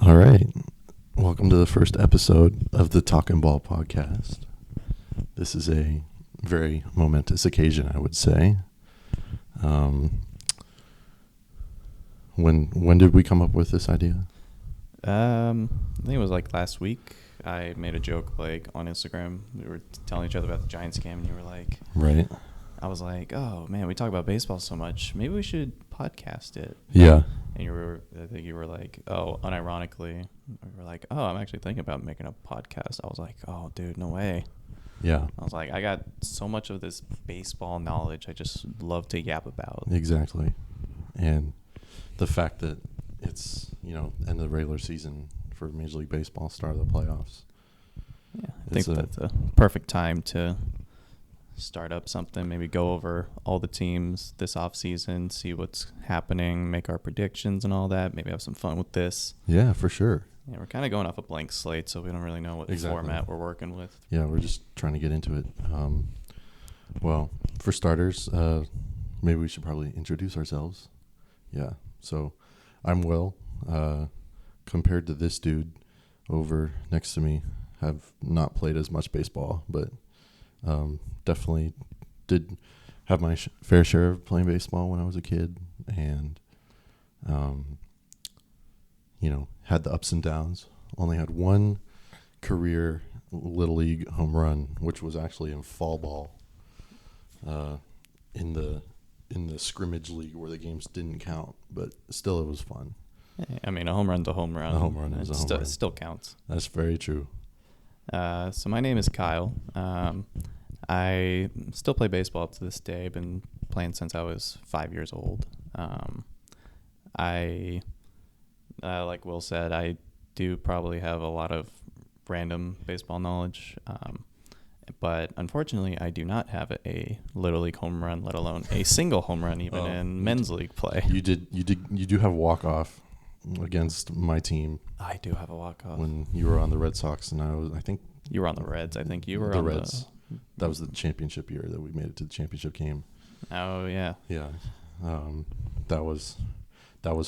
All right. Welcome to the first episode of the Talkin Ball Podcast. This is a very momentous occasion, I would say. When did we come up with this idea? I think it was like last week. I made a joke like on Instagram. We were telling each other about the Giants game, and you were like, Right. I was like, oh man, we talk about baseball so much. Maybe we should podcast it. Yeah. And I think you were like, oh, unironically, we were like, oh, I'm actually thinking about making a podcast. I was like, oh, dude, no way. Yeah. I was like, I got so much of this baseball knowledge I just love to yap about. Exactly. And the fact that it's, end of the regular season for Major League Baseball, start of the playoffs. Yeah, I think that's a perfect time to start up something, maybe go over all the teams this offseason, see what's happening, make our predictions and all that, maybe have some fun with this. Yeah, for sure. Yeah, we're kind of going off a blank slate, so we don't really know what format we're working with. Yeah, we're just trying to get into it. Well, for starters, maybe we should probably introduce ourselves. Yeah, so I'm Will. Compared to this dude over next to me, have not played as much baseball, but definitely did have my fair share of playing baseball when I was a kid, and had the ups and downs. Only had one career Little League home run, which was actually in fall ball, in the scrimmage league where the games didn't count, but still it was fun. I mean, a home run's a home run. A home run is a home run. It still counts. That's very true. So my name is Kyle. I still play baseball up to this day. I've been playing since I was 5 years old. Like Will said, I do probably have a lot of random baseball knowledge, but unfortunately, I do not have a Little League home run, let alone a single home run, even in men's league play. You do have a walk-off against my team. I do have a walk-off. When you were on the Red Sox, and I think you were on the Reds. I think you were the on Reds. That was the championship year that we made it to the championship game. Oh yeah. Yeah. That was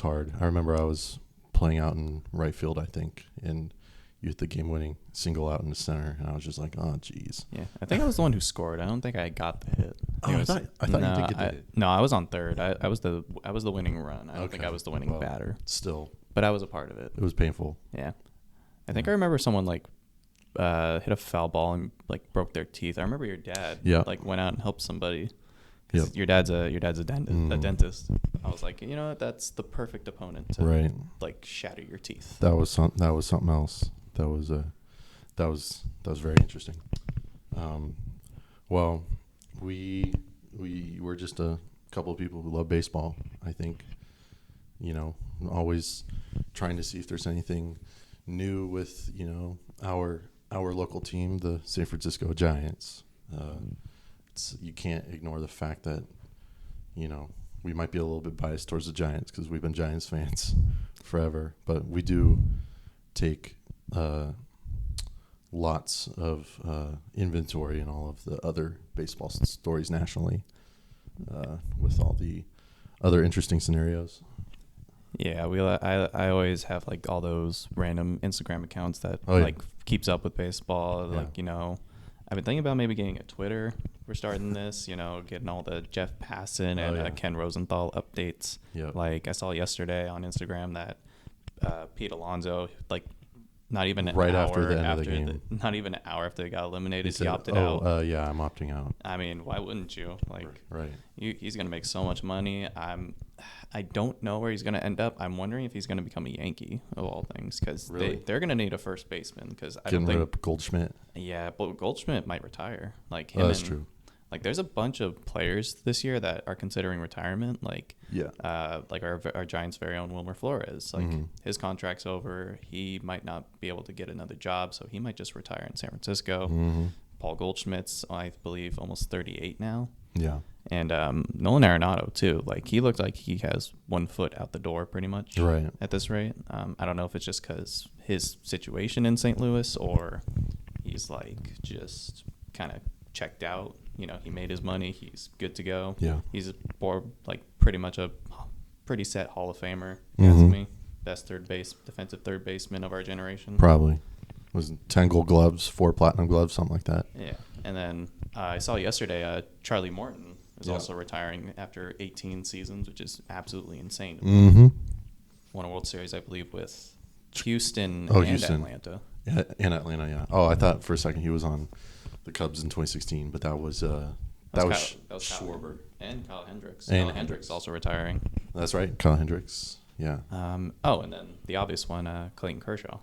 hard. I remember I was playing out in right field, I think, and you hit the game-winning single out in the center, and I was just like, oh, geez. Yeah, I think I was the one who scored. I don't think I got the hit. I thought you did get the hit. No, I was on third. I was the winning run. I don't think I was the winning batter. Still. But I was a part of it. It was painful. Yeah. I think I remember someone hit a foul ball and broke their teeth. I remember your dad went out and helped somebody. Yep. Your dad's a dentist. I was like, you know what? That's the perfect opponent to shatter your teeth. That was something else. That was very interesting. Well, we were just a couple of people who love baseball. I think, always trying to see if there's anything new with our local team, the San Francisco Giants. You can't ignore the fact that we might be a little bit biased towards the Giants because we've been Giants fans forever, but we do take lots of inventory in all of the other baseball stories nationally, with all the other interesting scenarios. Yeah, I always have all those random Instagram accounts that keeps up with baseball. Yeah. I've been thinking about maybe getting a Twitter. We're starting this, getting all the Jeff Passan and Ken Rosenthal updates. Yep. I saw yesterday on Instagram that Pete Alonso, not even an right hour after the end of the game. Not even an hour after they got eliminated, he opted out. out. Yeah, I'm opting out. I mean, why wouldn't you? Right. He's going to make so much money. I don't know where he's going to end up. I'm wondering if he's going to become a Yankee of all things, because they're going to need a first baseman. Because I don't think rid of Goldschmidt. Yeah, but Goldschmidt might retire. That's true. There's a bunch of players this year that are considering retirement. Our Giants' very own Wilmer Flores. His contract's over. He might not be able to get another job, so he might just retire in San Francisco. Mm-hmm. Paul Goldschmidt's, I believe, almost 38 now. Yeah. And Nolan Arenado too. He looked like he has 1 foot out the door pretty much. Right. At this rate. I don't know if it's just because his situation in St. Louis, or he's just kind of checked out. He made his money. He's good to go. Yeah. He's pretty much a pretty set Hall of Famer, if you ask me. best defensive third baseman of our generation. Probably. It was 10 gold gloves, 4 platinum gloves, something like that. Yeah. And then I saw yesterday Charlie Morton is also retiring after 18 seasons, which is absolutely insane. Mm-hmm. Won a World Series, I believe, with Houston Houston. Atlanta. Yeah, in Atlanta, yeah. Oh, I thought for a second he was on the Cubs in 2016, but that was Schwarber. And Kyle Hendricks. And Kyle Hendricks also retiring. That's right, Kyle Hendricks. Yeah. And then the obvious one, Clayton Kershaw.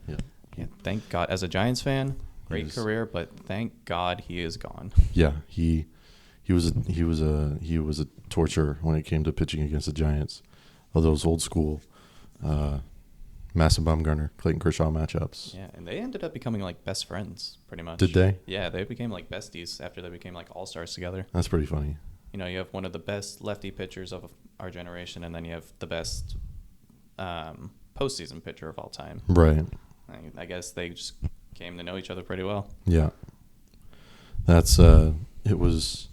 Yeah. Yeah, thank God. As a Giants fan, great career, but thank God he is gone. Yeah, he was a torture when it came to pitching against the Giants. Of those old school Madison Bumgarner, Clayton Kershaw matchups. Yeah, and they ended up becoming like best friends, pretty much. Did they? Yeah, they became like besties after they became like all-stars together. That's pretty funny. You know, you have one of the best lefty pitchers of our generation, and then you have the best postseason pitcher of all time. Right. I guess they just came to know each other pretty well. Yeah. That's it was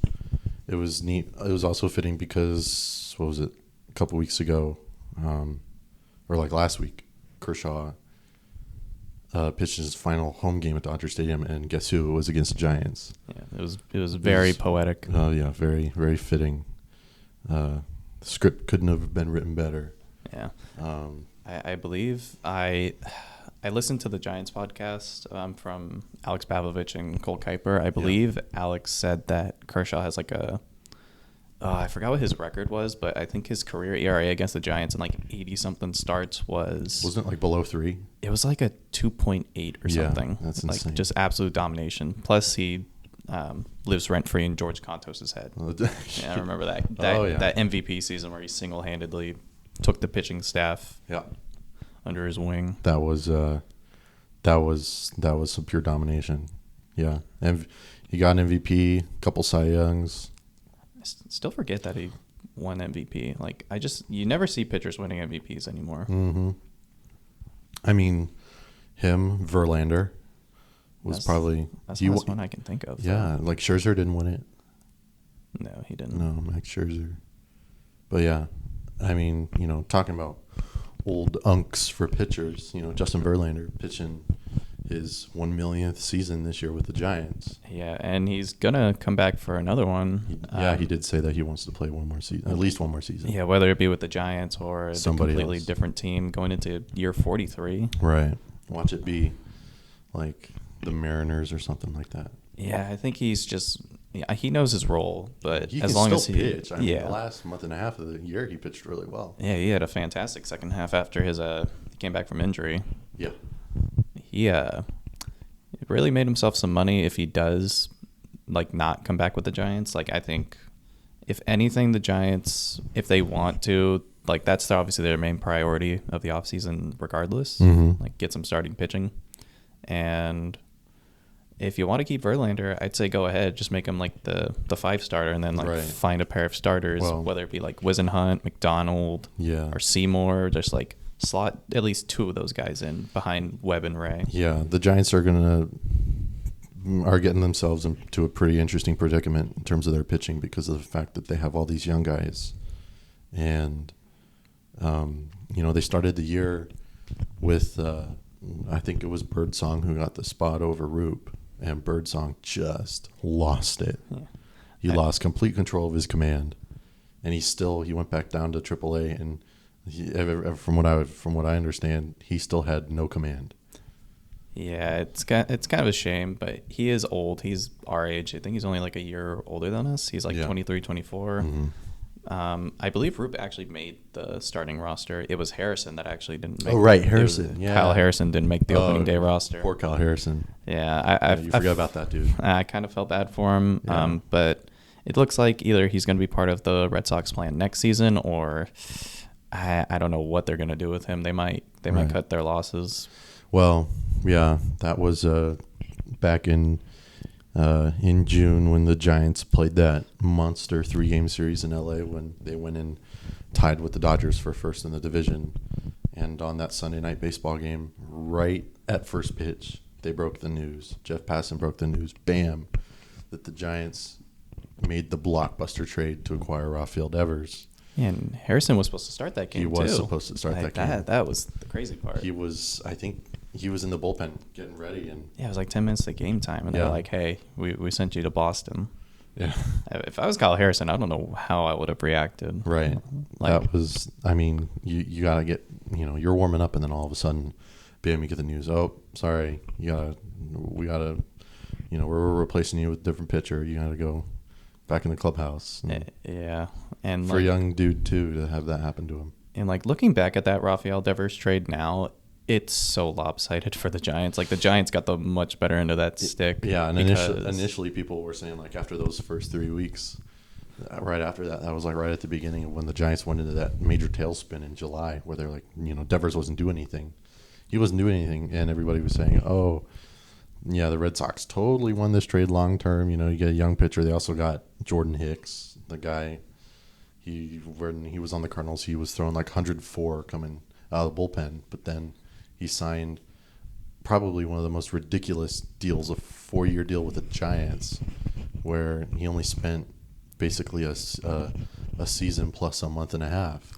neat. It was also fitting because what was it? A couple weeks ago, or like last week, Kershaw pitched his final home game at Dodger Stadium, and guess who? It was against the Giants. Yeah, it was very poetic. Oh yeah, very very fitting. The script couldn't have been written better. Yeah. I believe I listened to the Giants podcast from Alex Pavlovich and Cole Kuiper. I believe Alex said that Kershaw has like I forgot what his record was, but I think his career ERA against the Giants in like 80-something starts wasn't it like below 3? It was like a 2.8 or something. That's like insane. Just absolute domination. Plus he lives rent-free in George Contos' head. Yeah, I remember that that MVP season where he single-handedly took the pitching staff under his wing. That was some pure domination. Yeah, and he got an MVP, a couple Cy Youngs. Still forget that he won MVP. Like you never see pitchers winning MVPs anymore. Mm-hmm. I mean, him, Verlander was that's the last one I can think of. Yeah, like Scherzer didn't win it. No, he didn't. No, Max Scherzer. But yeah, I mean, talking about old unks for pitchers, Justin Verlander pitching his 1 millionth season this year with the Giants. Yeah, and he's gonna come back for another one. He did say that he wants to play one more season, at least one more season. Yeah, whether it be with the Giants or a completely different team going into year 43. Right. Watch it be like the Mariners or something like that. Yeah, I think he's just he knows his role, but he as long as he pitch. I mean, the last month and a half of the year he pitched really well. Yeah, he had a fantastic second half after he came back from injury. Yeah. He really made himself some money if he does like not come back with the Giants. Like I think if anything, the Giants, if they want to, like that's obviously their main priority of the offseason regardless. Mm-hmm. Like get some starting pitching. And if you want to keep Verlander, I'd say go ahead. Just make him like the 5-starter and then find a pair of starters, whether it be like Wisenhunt, McDonald, or Seymour, just like slot at least 2 of those guys in behind Webb and Ray. Yeah, the Giants are getting themselves into a pretty interesting predicament in terms of their pitching because of the fact that they have all these young guys. And, they started the year with, I think it was Birdsong who got the spot over Roop. And Birdsong just lost it. Yeah. He lost complete control of his command. And he went back down to AAA and from what I understand, he still had no command. Yeah, it's kind of a shame, but he is old. He's our age. I think he's only like a year older than us. He's like 23, 24. Mm-hmm. I believe Roop actually made the starting roster. It was Harrison that actually didn't make it. Oh, right, Harrison. Yeah. Kyle Harrison didn't make the opening day roster. Poor Kyle Harrison. Yeah, you forgot about that dude. I kind of felt bad for him, but it looks like either he's going to be part of the Red Sox plan next season or I don't know what they're going to do with him. They might cut their losses. Well, yeah, that was back in June when the Giants played that monster 3-game series in LA when they went and tied with the Dodgers for first in the division. And on that Sunday night baseball game, right at first pitch, they broke the news. Jeff Passan broke the news, bam, that the Giants made the blockbuster trade to acquire Rafael Devers. Yeah, and Harrison was supposed to start that game, He was supposed to start that game. That was the crazy part. I think he was in the bullpen getting ready. And yeah, it was like 10 minutes to game time. And they're like, hey, we sent you to Boston. Yeah. If I was Kyle Harrison, I don't know how I would have reacted. Right. That was, I mean, you got to get, you're warming up and then all of a sudden, bam, you get the news. Oh, sorry. We got to, we're replacing you with a different pitcher. You got to go back in the clubhouse. Yeah. And for a young dude, too, to have that happen to him. And looking back at that Rafael Devers trade now, it's so lopsided for the Giants. Like, the Giants got the much better end of that stick. Yeah, and initially people were saying, like, after those first 3 weeks, right after that was, like, right at the beginning of when the Giants went into that major tailspin in July where they're like, Devers wasn't doing anything. He wasn't doing anything, and everybody was saying, oh, yeah, the Red Sox totally won this trade long term. You get a young pitcher. They also got Jordan Hicks, the guy. When he was on the Cardinals, he was throwing like 104 coming out of the bullpen, but then he signed probably one of the most ridiculous deals, a 4-year deal with the Giants, where he only spent basically a season plus a month and a half.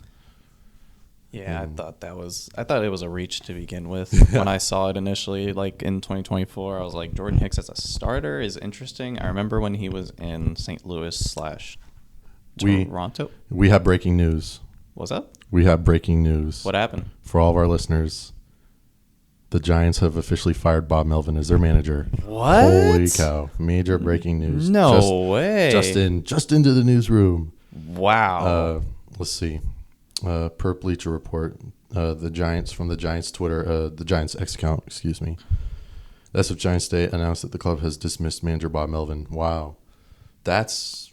Yeah, I thought it was a reach to begin with. When I saw it initially, like in 2024, I was like, Jordan Hicks as a starter is interesting. I remember when he was in St. Louis / Toronto. We have breaking news. What's that? We have breaking news. What happened? For all of our listeners, the Giants have officially fired Bob Melvin as their manager. What? Holy cow. Major breaking news. No way. Just into the newsroom. Wow. Let's see. Per Bleacher Report, the Giants Twitter, the Giants X account, excuse me. As of Giants Day, announced that the club has dismissed manager Bob Melvin. Wow. That's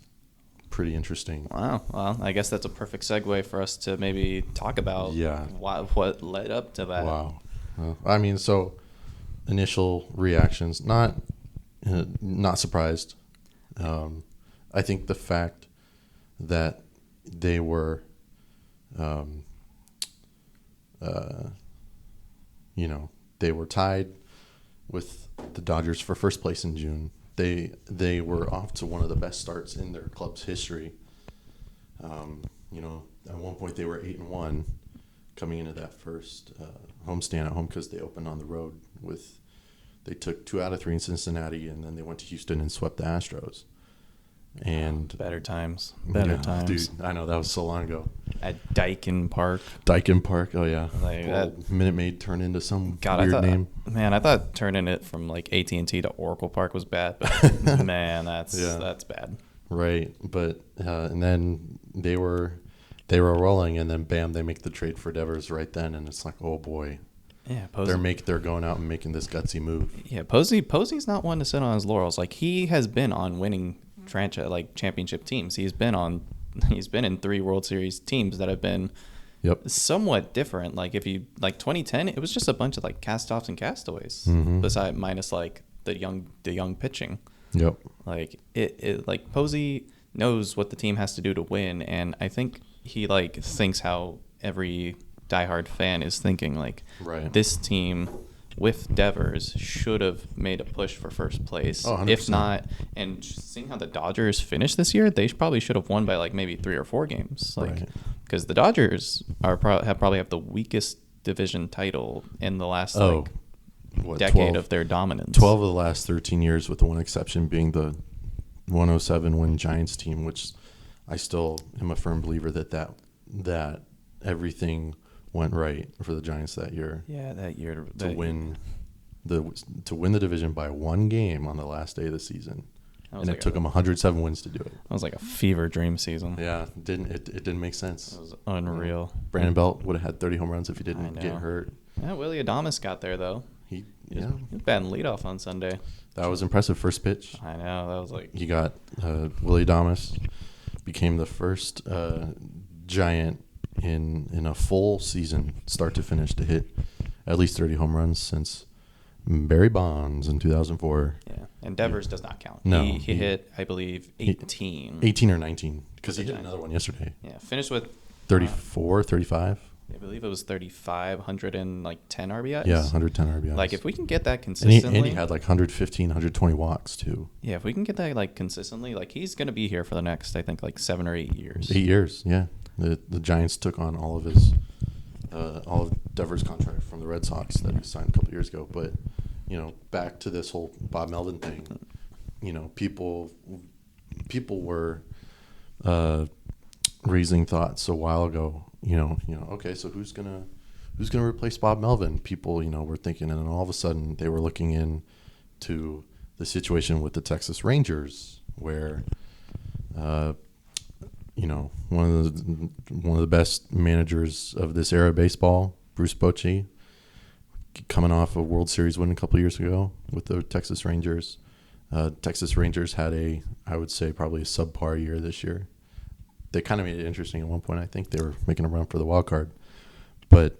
pretty interesting. Wow. Well, I guess that's a perfect segue for us to maybe talk about what led up to that. Wow. I mean, so initial reactions, not surprised. I think the fact that they were, they were tied with the Dodgers for first place in June. They were off to one of the best starts in their club's history. At one point they were 8-1 coming into that first homestand at home because they opened on the road they took 2 out of 3 in Cincinnati, and then they went to Houston and swept the Astros. And better times. Dude, I know, that was so long ago. At Talkin Park. Oh yeah. Like that Minute Maid turned into some weird name. Man, I thought turning it from like AT&T to Oracle Park was bad, but man, that's bad. Right, but and then they were rolling, and then bam, they make the trade for Devers right then, and it's like, oh boy. Yeah, Posey. They're going out and making this gutsy move. Yeah, Posey's not one to sit on his laurels. Like, he has been on winning championship teams. He's been in 3 World Series teams that have been somewhat different. Like, if you 2010, it was just a bunch of like cast-offs and castaways, minus like the young pitching. Yep. Like it like Posey knows what the team has to do to win, and I think he thinks how every diehard fan is thinking. Like, this team with Devers should have made a push for first place. Oh, 100%. If not, and seeing how the Dodgers finished this year, they probably should have won by maybe 3 or 4 games. Because the Dodgers probably have the weakest division title in the last decade of their dominance. 12 of the last 13 years, with the one exception being the 107 win Giants team, which I still am a firm believer that everything went right for the Giants that year. Yeah, that year to win the division by 1 game on the last day of the season, and it took them 107 wins to do it. That was like a fever dream season. Yeah, it didn't make sense. It was unreal. Brandon Belt would have had 30 home runs if he didn't get hurt. Yeah, Willie Adames got there though. He was batting leadoff on Sunday. That was impressive. First pitch. I know, that was like, he got Willie Adames became the first Giant in a full season, start to finish, to hit at least 30 home runs since Barry Bonds in 2004. Yeah, and Devers does not count. No, he hit, I believe, 18. 18 or 19, because he hit another one yesterday. Yeah, finished with 34, 35. I believe it was 35, 110 RBIs. Yeah, 110 RBIs. Like, if we can get that consistently. And he had 115, 120 walks too. Yeah, if we can get that consistently, he's going to be here for the next, I think, 7 or 8 years. 8 years, yeah. The Giants took on all of Devers' contract from the Red Sox that he signed a couple years ago. But, back to this whole Bob Melvin thing, people were raising thoughts a while ago, okay, so who's gonna replace Bob Melvin? People, were thinking, and then all of a sudden they were looking into the situation with the Texas Rangers, where one of the best managers of this era of baseball, Bruce Bochy, coming off a World Series win a couple of years ago with the Texas Rangers. Texas Rangers had I would say probably a subpar year this year. They kind of made it interesting at one point. I think they were making a run for the wild card, but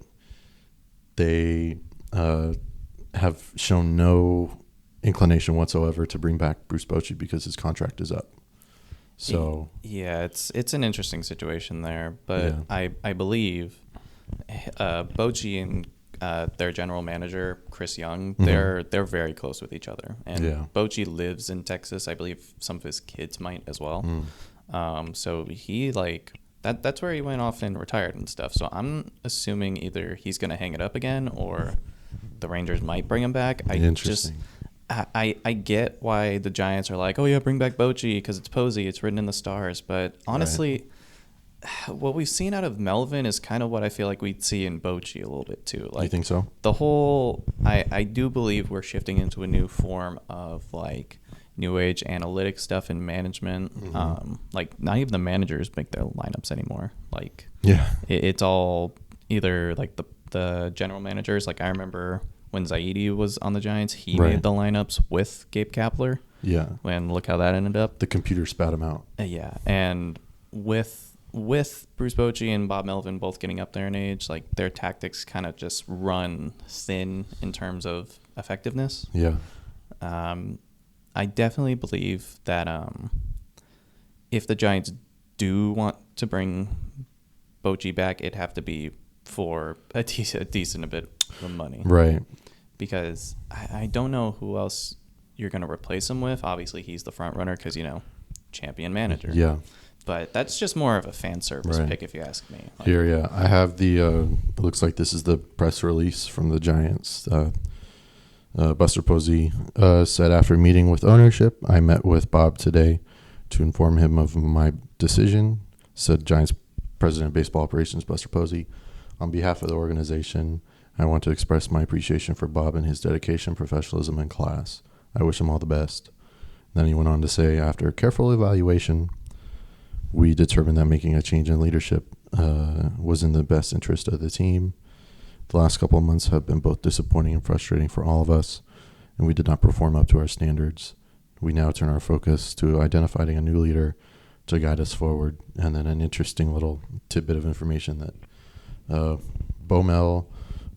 they have shown no inclination whatsoever to bring back Bruce Bochy because his contract is up. So yeah, it's an interesting situation there, but yeah. I believe Bochy and their general manager Chris Young, they're very close with each other, and Bochy lives in Texas. I believe some of his kids might as well. So he that's where he went off and retired and stuff. So I'm assuming either he's going to hang it up again or the Rangers might bring him back. Interesting. I get why the Giants are like, oh yeah, bring back Bochy because it's Posey, it's written in the stars. But honestly, what we've seen out of Melvin is kind of what I feel like we'd see in Bochy a little bit too. You think so? The whole, I do believe we're shifting into a new form of new age analytic stuff in management. Not even the managers make their lineups anymore. It's all either the general managers. I remember when Zaidi was on the Giants, he made the lineups with Gabe Kapler. Yeah. And look how that ended up. The computer spat him out. Yeah. And with Bruce Bochy and Bob Melvin both getting up there in age, their tactics kind of just run thin in terms of effectiveness. Yeah. I definitely believe that if the Giants do want to bring Bochy back, it'd have to be for a decent bit of money. Right. Because I don't know who else you're going to replace him with. Obviously, he's the front runner because, champion manager. Yeah. But that's just more of a fan service pick, if you ask me. Here, I have the, it looks like this is the press release from the Giants. Buster Posey said, after meeting with ownership, I met with Bob today to inform him of my decision, said Giants President of Baseball Operations, Buster Posey. On behalf of the organization, I want to express my appreciation for Bob and his dedication, professionalism, and class. I wish him all the best. Then he went on to say, after careful evaluation, we determined that making a change in leadership was in the best interest of the team. The last couple of months have been both disappointing and frustrating for all of us, and we did not perform up to our standards. We now turn our focus to identifying a new leader to guide us forward. And then an interesting little tidbit of information that Bomel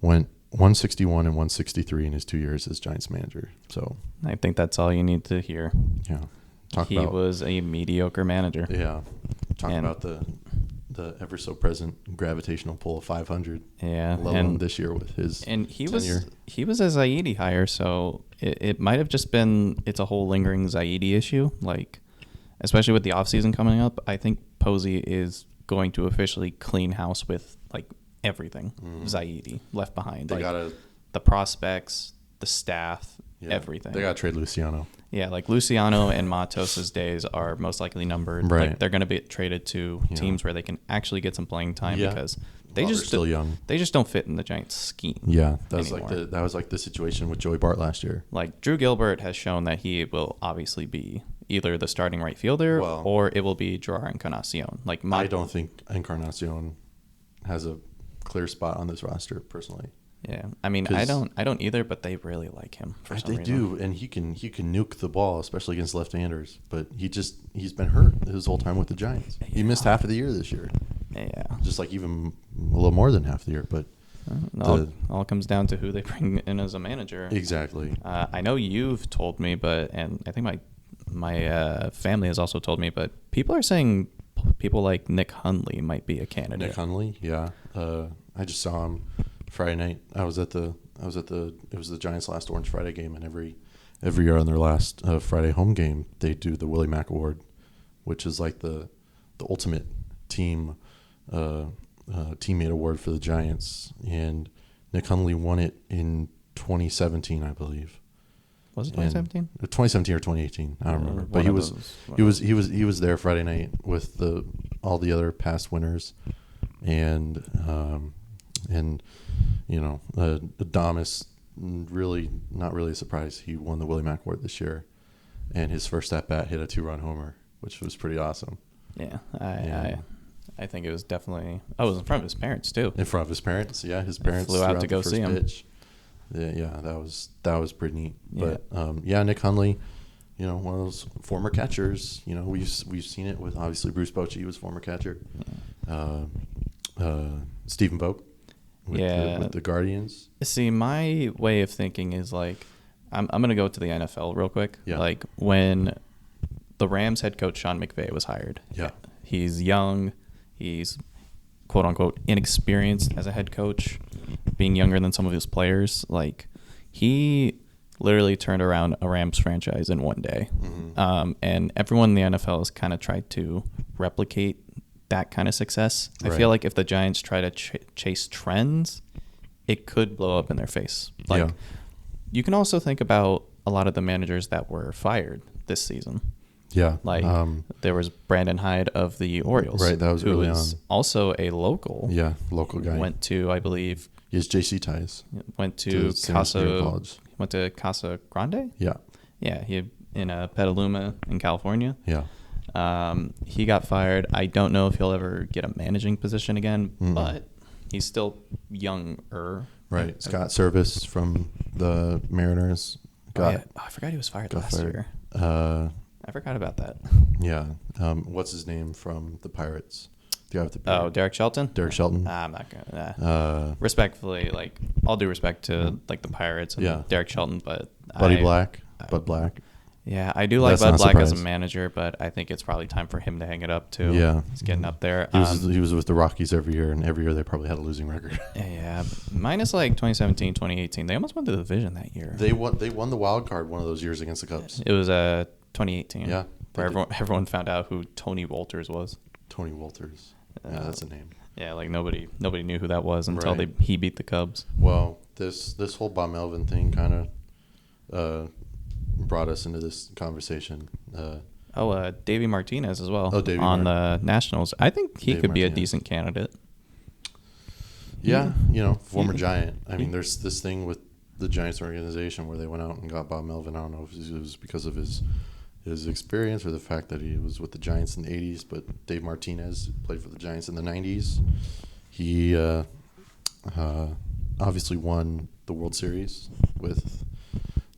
went 161 and 163 in his 2 years as Giants manager. So I think that's all you need to hear. Yeah. He was a mediocre manager. Yeah. Talk about the ever so present gravitational pull of 500. Yeah. Let alone this year with his tenure. He was a Zaidi hire, so it might have just been, it's a whole lingering Zaidi issue. Especially with the offseason coming up, I think Posey is going to officially clean house with everything Zaidi left behind. The prospects, the staff, everything. They got to trade Luciano. Yeah, Luciano and Matos's days are most likely numbered. Right. They're going to be traded to teams where they can actually get some playing time because they're still young. They just don't fit in the Giants' scheme. Yeah, that was the situation with Joey Bart last year. Drew Gilbert has shown that he will obviously be either the starting right fielder or it will be Joao Encarnacion. I don't think Encarnacion has a clear spot on this roster personally. Yeah, I mean, I don't either, but they really like him for some reason. They do, and he can nuke the ball, especially against left-handers. But he's been hurt his whole time with the Giants. He missed half of the year this year. Yeah, just even a little more than half the year. But all comes down to who they bring in as a manager. Exactly. I know you've told me, and I think my family has also told me, but people are saying people like Nick Hundley might be a candidate. Nick Hundley, yeah. I just saw him Friday night. It was the Giants' last Orange Friday game, and every year on their last Friday home game, they do the Willie Mack Award, which is the ultimate team teammate award for the Giants, and Nick Hundley won it in 2017, I believe. Was it 2017? 2017 or 2018, I don't remember. But he was there Friday night with all the other past winners, and Adames, really not really a surprise. He won the Willie Mack Award this year, and his first at bat hit a 2-run homer, which was pretty awesome. Yeah, I think it was definitely. I was in front of his parents too. In front of his parents, yeah. His parents flew out to go see him. Pitch. Yeah, that was pretty neat. Yeah. But Nick Hundley, one of those former catchers. We've seen it with obviously Bruce Bochy, he was former catcher. Yeah. Stephen Vogt with the Guardians. See, my way of thinking is like, I'm gonna go to the NFL real quick. Yeah. Like when the Rams head coach Sean McVay was hired. Yeah. He's young. He's quote unquote inexperienced as a head coach, being younger than some of his players. Like, he literally turned around a Rams franchise in one day. Mm-hmm. And everyone in the NFL has kind of tried to replicate that kind of success. Right. I feel like if the Giants try to chase trends, it could blow up in their face. Like, you can also think about a lot of the managers that were fired this season. Yeah. Like, there was Brandon Hyde of the Orioles. Right, that was who early is on. Also a local. Yeah, local guy. Went to, I believe... He has JC ties. Went to Casa Grande? Yeah. Yeah, he in Petaluma in California. Yeah. He got fired. I don't know if he'll ever get a managing position again, but he's still younger. Right. Scott Service from the Mariners. I forgot he was fired last year. I forgot about that. Yeah. What's his name from the Pirates? The guy with the beard. Oh, Derek Shelton? Derek Shelton. I'm not gonna. Respectfully, like, all due respect to like the Pirates and Derek Shelton, but Bud Black. Yeah, I do like Bud Black as a manager, but I think it's probably time for him to hang it up too. Yeah, he's getting up there. He was with the Rockies every year, and every year they probably had a losing record. Yeah, minus like 2017, 2018. They almost won the division that year. They won the wild card one of those years against the Cubs. It was 2018. Yeah, where everyone found out who Tony Walters was. Tony Walters. Yeah, that's a name. Yeah, like nobody knew who that was until he beat the Cubs. Well, this whole Bob Melvin thing kind of brought us into this conversation. Davey Martinez as well. Davey on the Nationals. I think he could be a decent candidate. Yeah, former Giant. I mean, there's this thing with the Giants organization where they went out and got Bob Melvin. I don't know if it was because of his experience or the fact that he was with the Giants in the 80s, but Dave Martinez played for the Giants in the 90s. He obviously won the World Series with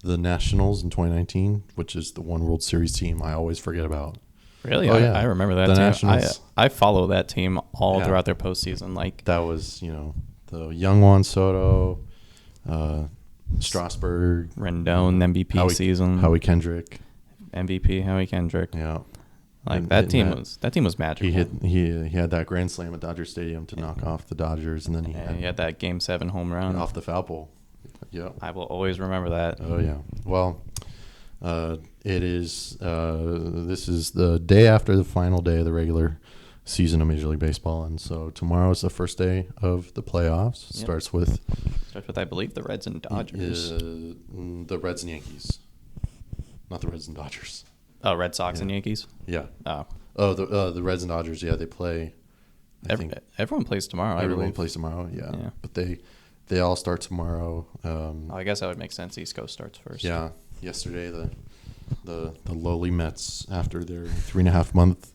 the Nationals in 2019, which is the one World Series team I always forget about. Really? Oh, yeah. I remember that the team. Nationals. I follow that team all throughout their postseason. Like, that was, the young Juan Soto, Strasburg, Rendon MVP season, Howie Kendrick. MVP Howie Kendrick. Yeah, like that team was magical. He had that grand slam at Dodger Stadium to knock off the Dodgers, and then he had that Game 7 home run off the foul pole. Yeah, I will always remember that. Oh yeah. Well, it is. This is the day after the final day of the regular season of Major League Baseball, and so tomorrow is the first day of the playoffs. Yep. Starts with I believe the Reds and Dodgers. The Reds and Yankees. Not the Reds and Dodgers. Oh, Red Sox and Yankees? Yeah. Oh, the Reds and Dodgers, yeah, they play. Everyone plays tomorrow, Everyone plays tomorrow, yeah. But they all start tomorrow. I guess that would make sense. East Coast starts first. Yeah. Yesterday, the lowly Mets, after their 3.5 month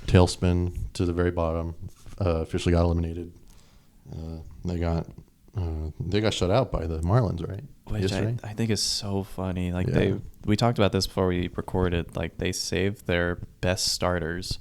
tailspin to the very bottom, officially got eliminated. They got shut out by the Marlins, right? Which I think is so funny. Like we talked about this before we recorded. Like, they saved their best starters,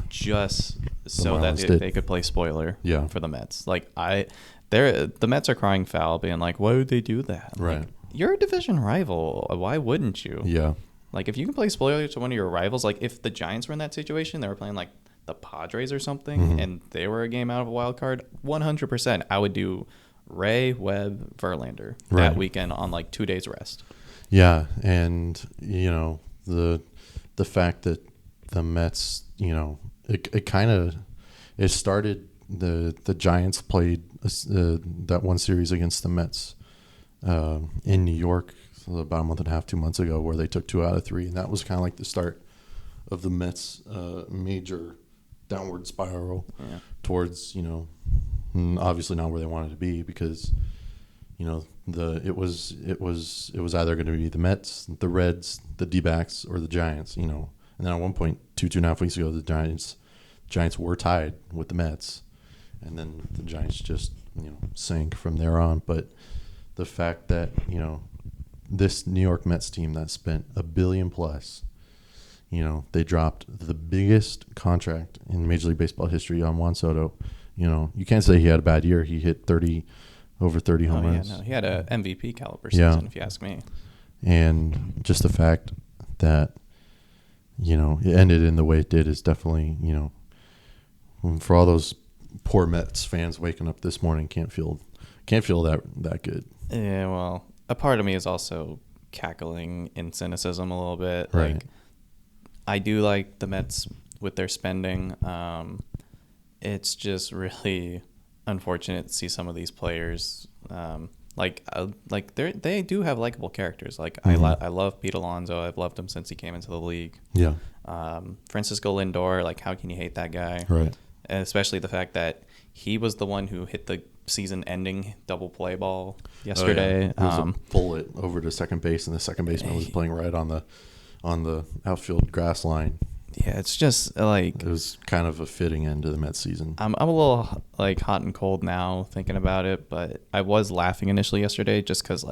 just so that they could play spoiler, for the Mets. Like, the Mets are crying foul, being like, "Why would they do that?" Right. Like, you're a division rival. Why wouldn't you? Yeah. Like, if you can play spoiler to one of your rivals, like if the Giants were in that situation, they were playing like the Padres or something, and they were a game out of a wild card. 100%, I would do Ray, Webb, Verlander that weekend on like 2 days rest. Yeah, and the fact that the Mets, it kind of it started. The Giants played that one series against the Mets in New York about a month and a half, 2 months ago, where they took 2 out of 3, and that was kind of like the start of the Mets' major downward spiral towards, obviously not where they wanted to be, because it was either going to be the Mets, the Reds, the D-backs, or the Giants, and then at one point 2.5 weeks ago, the Giants were tied with the Mets, and then the Giants just sank from there on. But the fact that this New York Mets team that spent $1 billion plus, they dropped the biggest contract in Major League Baseball history on Juan Soto. You can't say he had a bad year. He hit over 30 home runs. He had a MVP caliber season, if you ask me. And just the fact that it ended in the way it did is definitely for all those poor Mets fans waking up this morning can't feel that good. Yeah, well, a part of me is also cackling in cynicism a little bit. Right. Like, I do like the Mets with their spending. It's just really unfortunate to see some of these players. They do have likable characters. Like, I love Pete Alonso. I've loved him since he came into the league. Yeah. Francisco Lindor. Like, how can you hate that guy? Right. And especially the fact that he was the one who hit the season-ending double play ball yesterday. It was a bullet over to second base, and the second baseman was playing right on the outfield grass line. Yeah, it's just like, it was kind of a fitting end to the Mets season. I'm a little like hot and cold now thinking about it, but I was laughing initially yesterday just because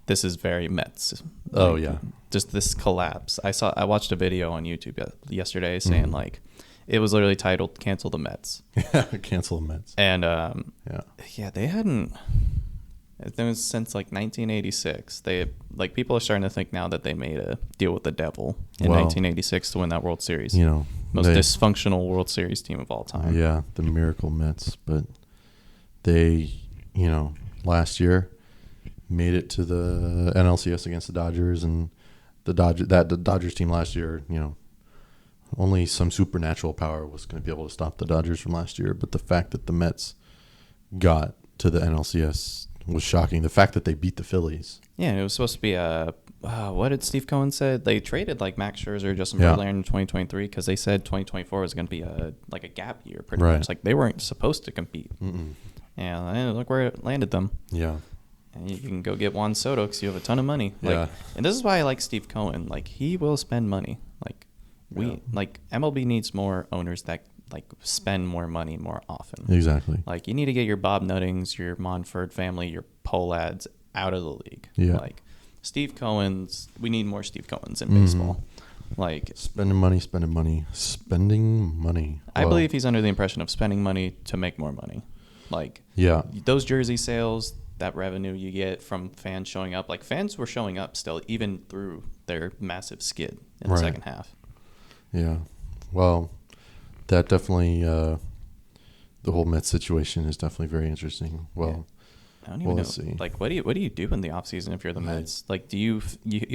this is very Mets. Oh yeah, just this collapse. I watched a video on YouTube yesterday saying it was literally titled "Cancel the Mets." Cancel the Mets. And they hadn't. It was since 1986. They people are starting to think now that they made a deal with the devil in 1986 to win that World Series. Most dysfunctional World Series team of all time. Yeah, the miracle Mets, but they, last year made it to the NLCS against the Dodgers, and the Dodgers team last year, only some supernatural power was going to be able to stop the Dodgers from last year. But the fact that the Mets got to the NLCS was shocking. The fact that they beat the Phillies. Yeah, it was supposed to be what did Steve Cohen said? They traded Max Scherzer, Justin Verlander in 2023 because they said 2024 was going to be a gap year, pretty much. They weren't supposed to compete. Mm-mm. And look where it landed them. Yeah. And you can go get Juan Soto because you have a ton of money. And this is why I like Steve Cohen. He will spend money. MLB needs more owners that spend more money more often. Exactly. You need to get your Bob Nuttings, your Monfort family, your Polads out of the league. Yeah. Steve Cohen's. We need more Steve Cohen's in baseball. Spending money. I believe he's under the impression of spending money to make more money. Those jersey sales, that revenue you get from fans showing up. Fans were showing up still, even through their massive skid in the second half. Yeah. Well, that definitely, the whole Mets situation is definitely very interesting. Well, I don't even know. Let's see. What do you do in the offseason if you're the Mets? Do you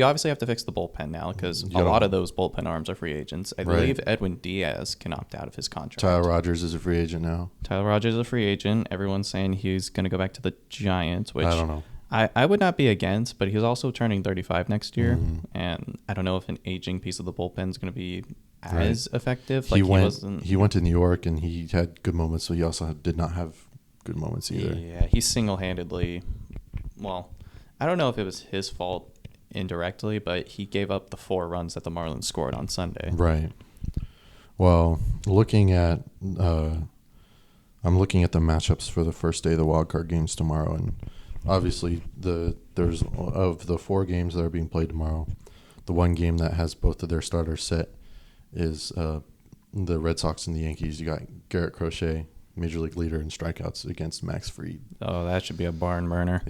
obviously have to fix the bullpen now because a lot of those bullpen arms are free agents. I believe Edwin Diaz can opt out of his contract. Tyler Rogers is a free agent now. Tyler Rogers is a free agent. Everyone's saying he's going to go back to the Giants, which I don't know. I would not be against, but he's also turning 35 next year, and I don't know if an aging piece of the bullpen is going to be as effective. He went to New York and he had good moments, so he also did not have good moments either. Yeah, he single-handedly. Well, I don't know if it was his fault indirectly, but he gave up the 4 runs that the Marlins scored on Sunday. Right. Well, I'm looking at the matchups for the first day of the wild card games tomorrow, and obviously there's of the 4 games that are being played tomorrow, the one game that has both of their starters set is the Red Sox and the Yankees. You got Garrett Crochet, major league leader in strikeouts, against Max Fried. Oh, that should be a barn burner.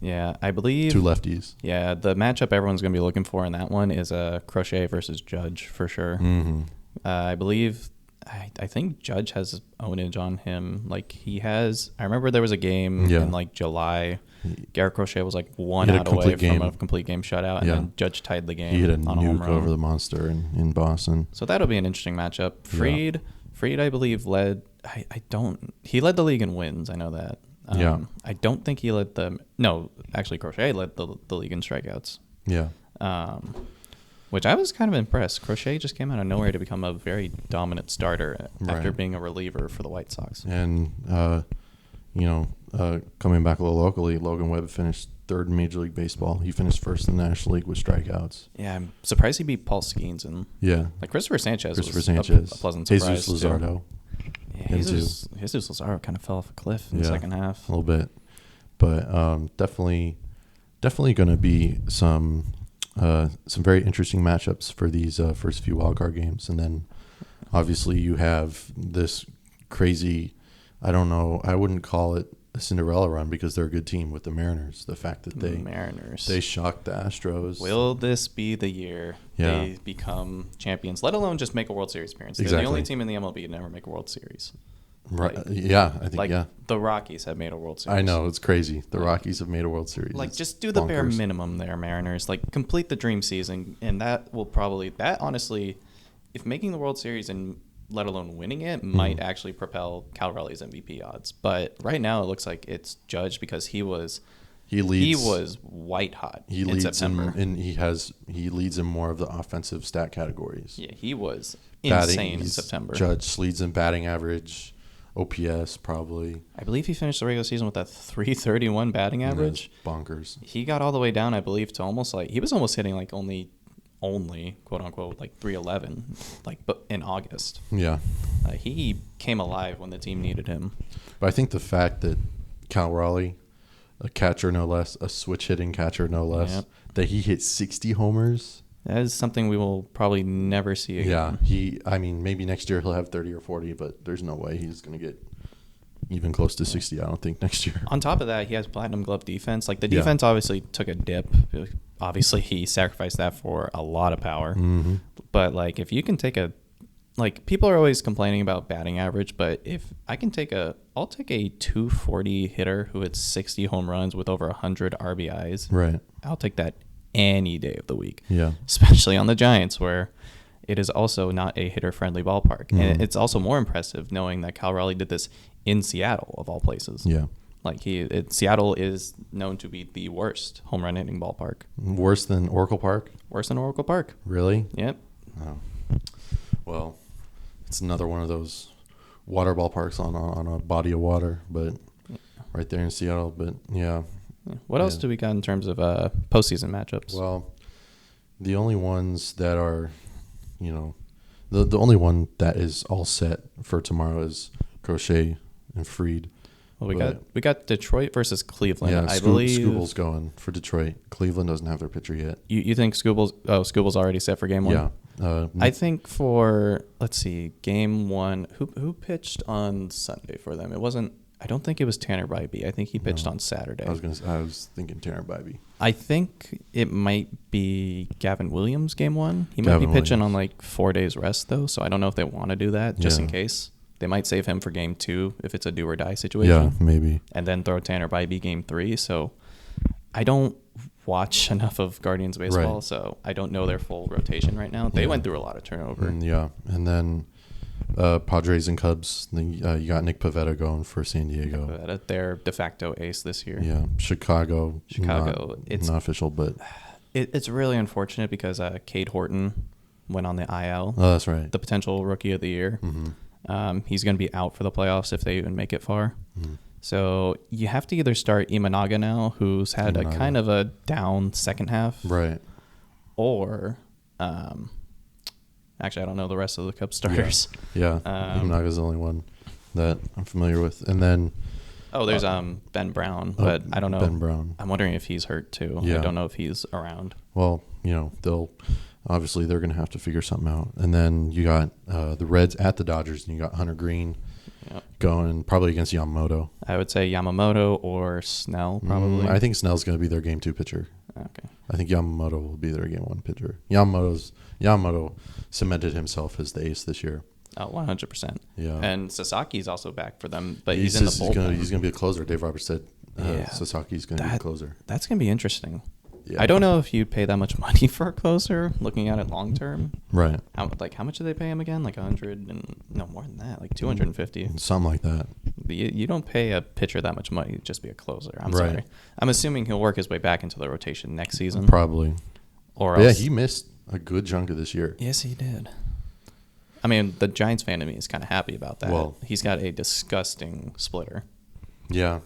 Yeah, I believe 2 lefties. Yeah, the matchup everyone's going to be looking for in that one is Crochet versus Judge for sure. Mm-hmm. I believe. I think Judge has ownage on him. He has. I remember there was a game in July. Garrett Crochet was 1 out away from a complete game shutout, and then Judge tied the game. He hit a on nuke over the monster in Boston. So that'll be an interesting matchup. Fried, I believe, led. He led the league in wins. I know that. I don't think he led actually Crochet led the league in strikeouts. Yeah. Which I was kind of impressed. Crochet just came out of nowhere to become a very dominant starter after being a reliever for the White Sox. And, coming back a little locally, Logan Webb finished third in Major League Baseball. He finished first in the National League with strikeouts. Yeah, I'm surprised he beat Paul Skeens. And Christopher Sanchez was a pleasant surprise. Jesus Luzardo. Yeah, Jesus Luzardo kind of fell off a cliff in the second half. A little bit. But definitely going to be some very interesting matchups for these first few wildcard games. And then obviously you have this crazy, I don't know, I wouldn't call it a Cinderella run because they're a good team with the Mariners. The fact that they shocked the Astros. Will this be the year they become champions, let alone just make a World Series appearance? They're the only team in the MLB to never make a World Series. Right. I think the Rockies have made a World Series. I know, it's crazy. The Rockies have made a World Series. Just do the bare minimum there, Mariners. Complete the dream season, and that will honestly, if making the World Series and let alone winning it, might actually propel Cal Raleigh's MVP odds. But right now it looks like it's Judge because he was white hot in September. He leads in more of the offensive stat categories. Yeah, he was insane in September. Judge leads in batting average, OPS probably. I believe he finished the regular season with a 331 batting average. Bonkers. He got all the way down, I believe, to almost he was almost hitting only quote unquote 311 but in August. Yeah. He came alive when the team needed him. But I think the fact that Cal Raleigh, a catcher no less, a switch hitting catcher no less, that he hit 60 homers. That is something we will probably never see again. Yeah, maybe next year he'll have 30 or 40, but there's no way he's going to get even close to 60, I don't think, next year. On top of that, he has platinum glove defense. The defense obviously took a dip. Obviously, he sacrificed that for a lot of power. Mm-hmm. But, if you can take people are always complaining about batting average, but if I can I'll take a 240 hitter who hits 60 home runs with over 100 RBIs. Right. I'll take that any day of the week. Yeah. Especially on the Giants, where it is also not a hitter-friendly ballpark. Mm. And it's also more impressive knowing that Cal Raleigh did this in Seattle, of all places. Yeah. Seattle is known to be the worst home run hitting ballpark. Worse than Oracle Park? Worse than Oracle Park. Really? Yep. Oh. Well, it's another one of those water ballparks on a body of water, but right there in Seattle. But yeah. What else do we got in terms of postseason matchups? Well, the only ones that are, the only one that is all set for tomorrow is Crochet and Fried. Well, we got Detroit versus Cleveland. Yeah, I believe Scooble's going for Detroit. Cleveland doesn't have their pitcher yet. You think Scooble's already set for game one? Yeah. I think for game one, who pitched on Sunday for them? I don't think it was Tanner Bybee. I think he pitched on Saturday. I was thinking Tanner Bybee. I think it might be Gavin Williams game one. He might be pitching on 4 days rest though, so I don't know if they want to do that just in case. They might save him for game two if it's a do or die situation. Yeah, maybe. And then throw Tanner Bybee game three. So I don't watch enough of Guardians baseball, so I don't know their full rotation right now. They went through a lot of turnover. And then Padres and Cubs. You got Nick Pivetta going for San Diego. Pivetta, their de facto ace this year. Yeah, Chicago. It's not official, but it's really unfortunate because Cade Horton went on the IL. Oh, that's right. The potential rookie of the year. Mm-hmm. He's going to be out for the playoffs if they even make it far. Mm-hmm. So you have to either start Imanaga now, who's had a kind of a down second half. Right. Or, actually, I don't know the rest of the Cubs starters. Yeah. Imanaga's the only one that I'm familiar with. And then... there's Ben Brown, but I don't know. Ben Brown. I'm wondering if he's hurt too. Yeah. I don't know if he's around. Well, they're going to have to figure something out. And then you got the Reds at the Dodgers, and you got Hunter Green going probably against Yamamoto. I would say Yamamoto or Snell probably. I think Snell's going to be their game two pitcher. Okay. I think Yamamoto will be their game one pitcher. Yamamoto cemented himself as the ace this year. Oh, 100%. Yeah. And Sasaki's also back for them, but he's in the bullpen. He's going to be a closer. Dave Roberts said Sasaki's going to be a closer. That's going to be interesting. I don't know if you'd pay that much money for a closer, looking at it long term. Right. How much did they pay him again? Like 100 and no more than that, like 250. Something like that. You don't pay a pitcher that much money to just be a closer. I'm sorry. I'm assuming he'll work his way back into the rotation next season. Probably. Or else. Yeah, he missed a good chunk of this year. Yes, he did. I mean, the Giants fan to me is kind of happy about that. Well, he's got a disgusting splitter. Yeah,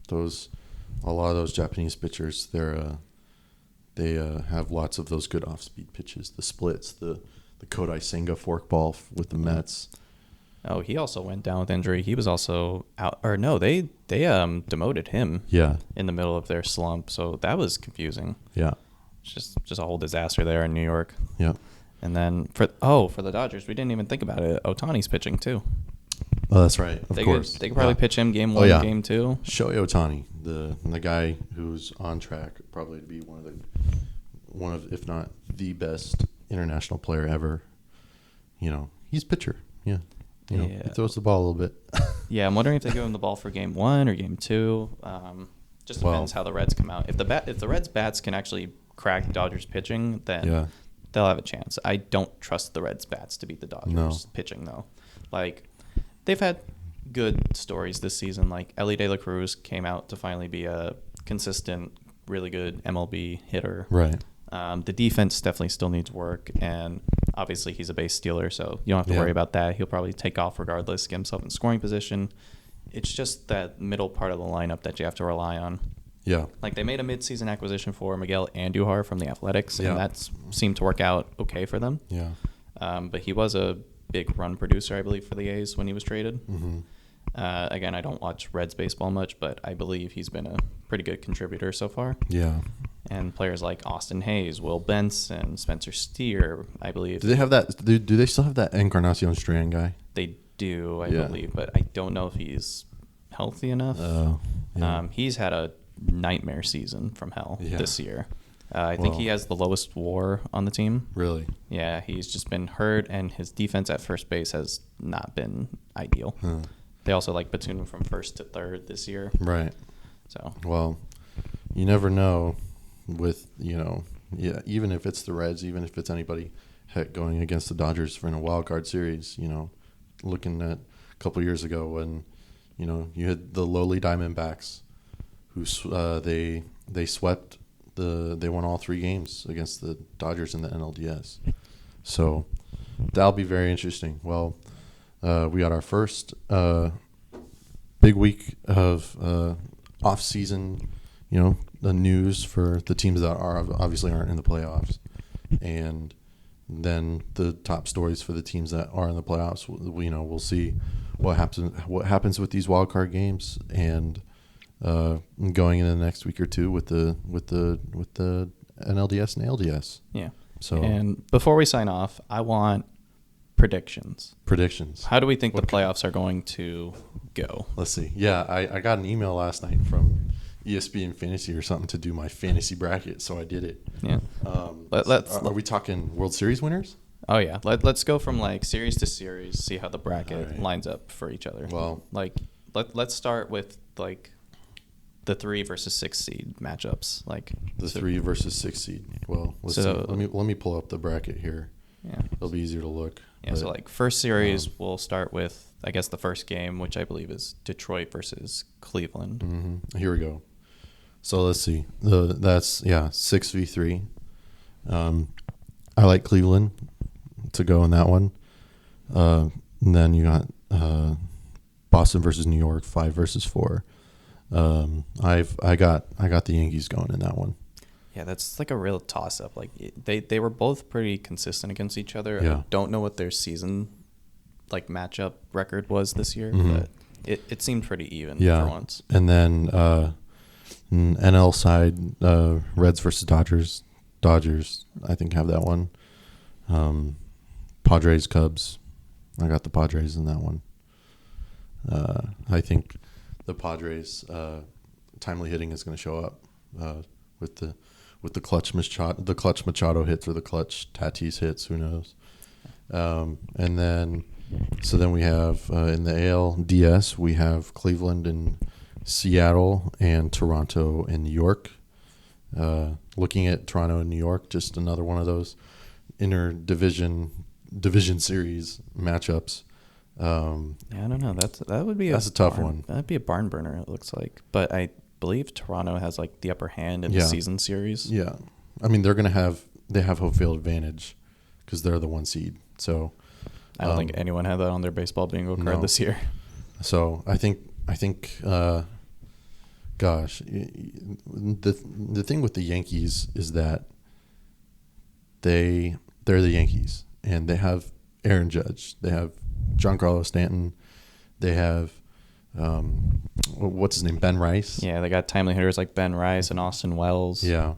a lot of those Japanese pitchers, they have lots of those good off-speed pitches, the splits, the Kodai Senga forkball with the Mets. Oh, he also went down with injury. He was also out, or no, they demoted him. Yeah. In the middle of their slump, so that was confusing. Yeah. Just a whole disaster there in New York. Yeah. And then for the Dodgers, we didn't even think about it. Ohtani's pitching too. Oh, that's right. Of course. They could probably pitch him game 1, game 2. Shohei Ohtani, the guy who's on track probably to be one of if not the best international player ever. You know, he's pitcher. Yeah. You know, he throws the ball a little bit. Yeah, I'm wondering if they give him the ball for game 1 or game 2. Just depends how the Reds come out. If the Reds bats can actually crack Dodgers pitching, then they'll have a chance. I don't trust the Reds bats to beat the Dodgers pitching though. Like, they've had good stories this season. Like Ellie De La Cruz came out to finally be a consistent, really good MLB hitter. Right. The defense definitely still needs work, and obviously he's a base stealer, so you don't have to worry about that. He'll probably take off regardless, get himself in scoring position. It's just that middle part of the lineup that you have to rely on. Yeah. Like, they made a midseason acquisition for Miguel Andujar from the Athletics, and that seemed to work out okay for them. Yeah. But he was a big run producer, I believe, for the A's when he was traded. Mm-hmm. Again, I don't watch Reds baseball much, but I believe he's been a pretty good contributor so far. Yeah. And players like Austin Hayes, Will Benson, Spencer Steer, I believe. Do they have that? Do they still have that Encarnacion Strand guy? They do, I believe, but I don't know if he's healthy enough. He's had a nightmare season from hell this year. I think he has the lowest WAR on the team. Really? Yeah, he's just been hurt, and his defense at first base has not been ideal. They also platoon him from first to third this year. Right. So. Well, you never know with, even if it's the Reds, even if it's anybody going against the Dodgers in a wild card series, looking at a couple years ago when, you had the lowly Diamondbacks who they swept they won all 3 games against the Dodgers in the NLDS. So that'll be very interesting. Well, we got our first big week of off-season, the news for the teams that obviously aren't in the playoffs, and then the top stories for the teams that are in the playoffs. We'll see what happens with these wild card games, and going into the next week or two with the NLDS and ALDS. Yeah. So, and before we sign off, I want predictions. How do we think the playoffs are going to go? Let's see. Yeah, I got an email last night from ESPN Fantasy or something to do my fantasy bracket, so I did it. Yeah. Are we talking World Series winners? Oh yeah. Let's go from series to series, see how the bracket lines up for each other. Well, let's start with the 3 versus 6 seed matchups. The 3 versus 6 seed. Well, let me pull up the bracket here. Yeah. It'll be easier to look. Yeah, so first series, we'll start with, I guess, the first game, which I believe is Detroit versus Cleveland. Mm-hmm. Here we go. So let's see. That's 6v3. I like Cleveland to go in that one. And then you got Boston versus New York, 5 versus 4. I got the Yankees going in that one. Yeah, that's a real toss-up. They were both pretty consistent against each other. Yeah. I don't know what their season matchup record was this year, but it seemed pretty even for once. And then NL side, Reds versus Dodgers. Dodgers, I think, have that one. Padres, Cubs. I got the Padres in that one. I think the Padres timely hitting is going to show up with the clutch Machado hits or the clutch Tatis hits. Who knows? And then we have in the ALDS we have Cleveland and Seattle and Toronto and New York. Looking at Toronto and New York, just another one of those division series matchups. Yeah, I don't know. That would be that's a tough one. That'd be a barn burner. It looks like, but I believe Toronto has like the upper hand in the season series. Yeah, I mean they have home field advantage because they're the 1 seed. So I don't think anyone had that on their baseball bingo card this year. So I think gosh, the thing with the Yankees is that they're the Yankees, and they have Aaron Judge, they have Giancarlo Stanton, they have what's his name, Ben Rice. Yeah, they got timely hitters like Ben Rice and Austin Wells. Yeah,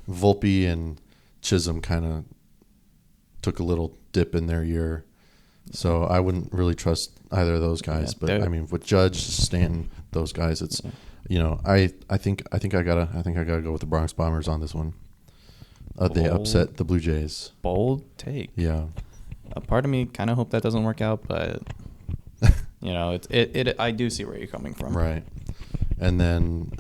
Volpe and Chisholm kind of took a little dip in their year, so I wouldn't really trust either of those guys. But I mean, with Judge, Stanton, those guys, it's I think I gotta go with the Bronx Bombers on this one. They upset the Blue Jays. Bold take. Yeah. A part of me kind of hope that doesn't work out, but it I do see where you're coming from. Right. And then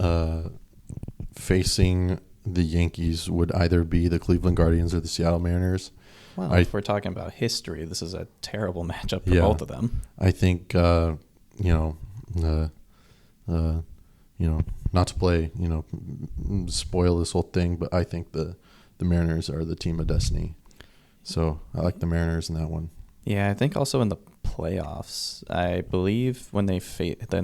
facing the Yankees would either be the Cleveland Guardians or the Seattle Mariners. Well, if we're talking about history, this is a terrible matchup for both of them. I think not to play, spoil this whole thing, but I think the Mariners are the team of destiny. So I like the Mariners in that one. Yeah, I think also in the playoffs, I believe when they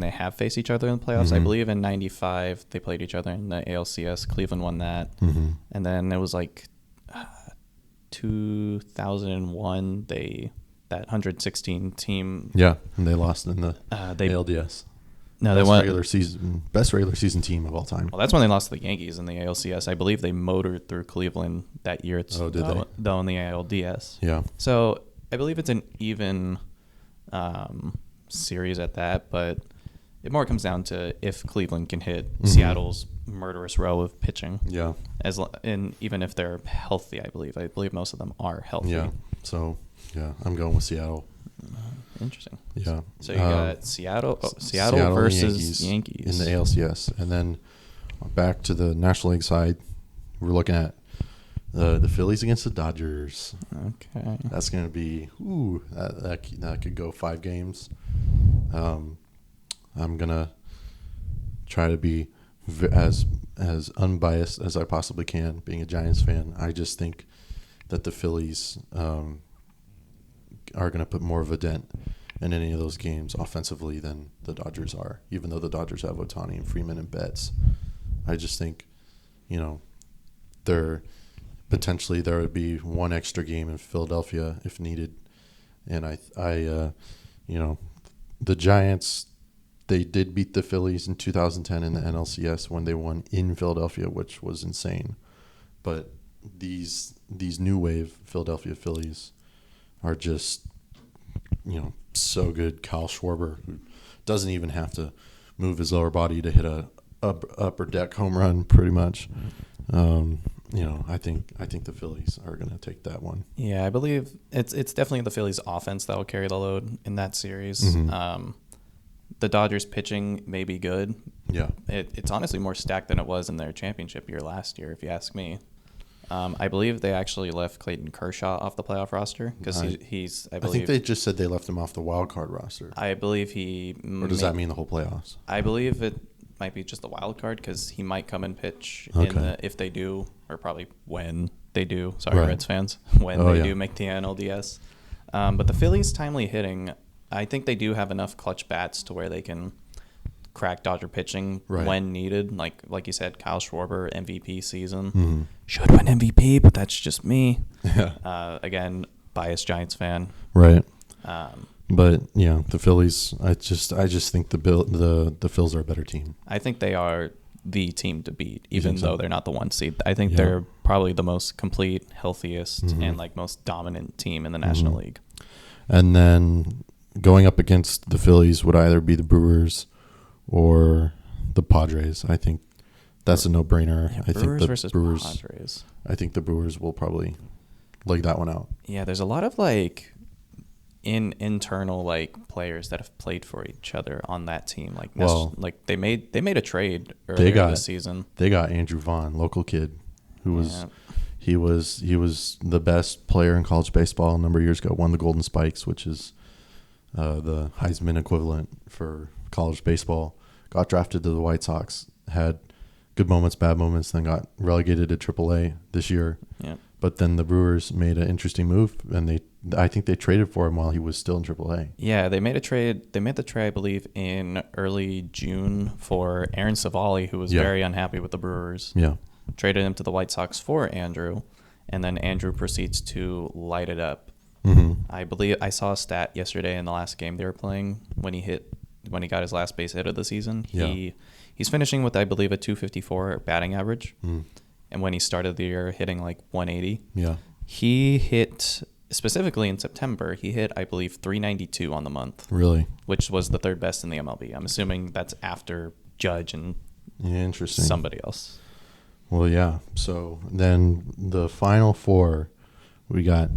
have faced each other in the playoffs, mm-hmm. I believe in 95 they played each other in the ALCS. Cleveland won that. Mm-hmm. And then it was like 2001, that 116 team. Yeah, and they lost in the ALDS. No, they won best regular season team of all time. Well, that's when they lost to the Yankees in the ALCS. I believe they motored through Cleveland that year. Did they? Though in the ALDS. Yeah. So I believe it's an even series at that, but it more comes down to if Cleveland can hit mm-hmm. Seattle's murderous row of pitching. Yeah. And even if they're healthy, I believe most of them are healthy. Yeah. So yeah, I'm going with Seattle. Interesting. Yeah. So you got Seattle versus Yankees in the ALCS, and then back to the National League side, we're looking at the Phillies against the Dodgers. Okay. That's going to be that could go 5 games. I'm gonna try to be as unbiased as I possibly can. Being a Giants fan, I just think that the Phillies are going to put more of a dent in any of those games offensively than the Dodgers are, even though the Dodgers have Ohtani and Freeman and Betts. I just think, there would be one extra game in Philadelphia if needed. And the Giants, they did beat the Phillies in 2010 in the NLCS when they won in Philadelphia, which was insane. But these new wave Philadelphia Phillies are just, so good. Kyle Schwarber, who doesn't even have to move his lower body to hit a upper deck home run, pretty much. I think the Phillies are going to take that one. Yeah, I believe it's definitely the Phillies' offense that will carry the load in that series. Mm-hmm. The Dodgers' pitching may be good. Yeah, it's honestly more stacked than it was in their championship year last year, if you ask me. I believe they actually left Clayton Kershaw off the playoff roster because he's. I think they just said they left him off the wild card roster. I believe he. Or does that mean the whole playoffs? I believe it might be just the wild card because he might come and pitch if they do, or probably when they do. Sorry, right. Reds fans, when they do make the NLDS. But the Phillies' timely hitting, I think they do have enough clutch bats to where they can crack Dodger pitching when needed. Like you said, Kyle Schwarber, MVP season. Mm-hmm. Should win MVP, but that's just me. Yeah. Again, biased Giants fan. Right. But yeah, the Phillies. I just think the Phils are a better team. I think they are the team to beat, even though they're not the 1 seed. I think they're probably the most complete, healthiest, mm-hmm. and most dominant team in the National mm-hmm. League. And then going up against the Phillies would either be the Brewers or the Padres. I think that's a no-brainer. Yeah, I think the versus Padres. I think the Brewers will probably leg that one out. Yeah, there's a lot of internal like players that have played for each other on that team. Like, they made a trade earlier this season. They got Andrew Vaughn, local kid, who was he was the best player in college baseball a number of years ago. Won the Golden Spikes, which is the Heisman equivalent for college baseball. Got drafted to the White Sox. Had good moments, bad moments. Then got relegated to AAA this year. Yeah. But then the Brewers made an interesting move, and I think they traded for him while he was still in AAA. Yeah, they made a trade. They made the trade, I believe, in early June for Aaron Savali, who was very unhappy with the Brewers. Yeah. Traded him to the White Sox for Andrew, and then Andrew proceeds to light it up. Mm-hmm. I believe I saw a stat yesterday in the last game they were playing when he got his last base hit of the season. He's finishing with, I believe, a 254 batting average. Mm. And when he started the year hitting like 180, he hit, specifically in September, he hit, I believe, 392 on the month. Really? Which was the third best in the MLB. I'm assuming that's after Judge and interesting. Somebody else. Well, yeah. So then the final four, we got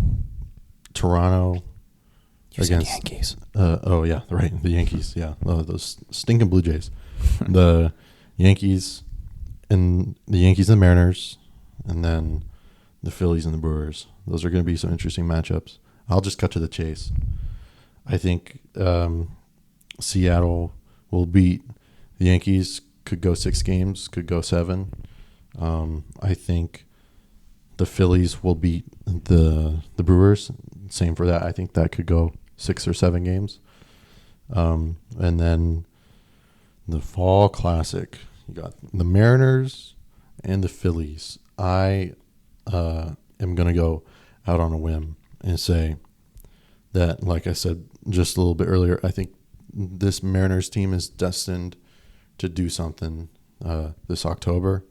Toronto against the Yankees. The Yankees. Yeah, those stinking Blue Jays. The Yankees and the Mariners, and then the Phillies and the Brewers. Those are going to be some interesting matchups. I'll just cut to the chase. I think Seattle will beat the Yankees. Could go 6 games. Could go 7. I think the Phillies will beat the Brewers. Same for that. I think that could go 6 or 7 games. And then the Fall Classic, you got the Mariners and the Phillies. I am going to go out on a whim and say that, like I said just a little bit earlier, I think this Mariners team is destined to do something this October.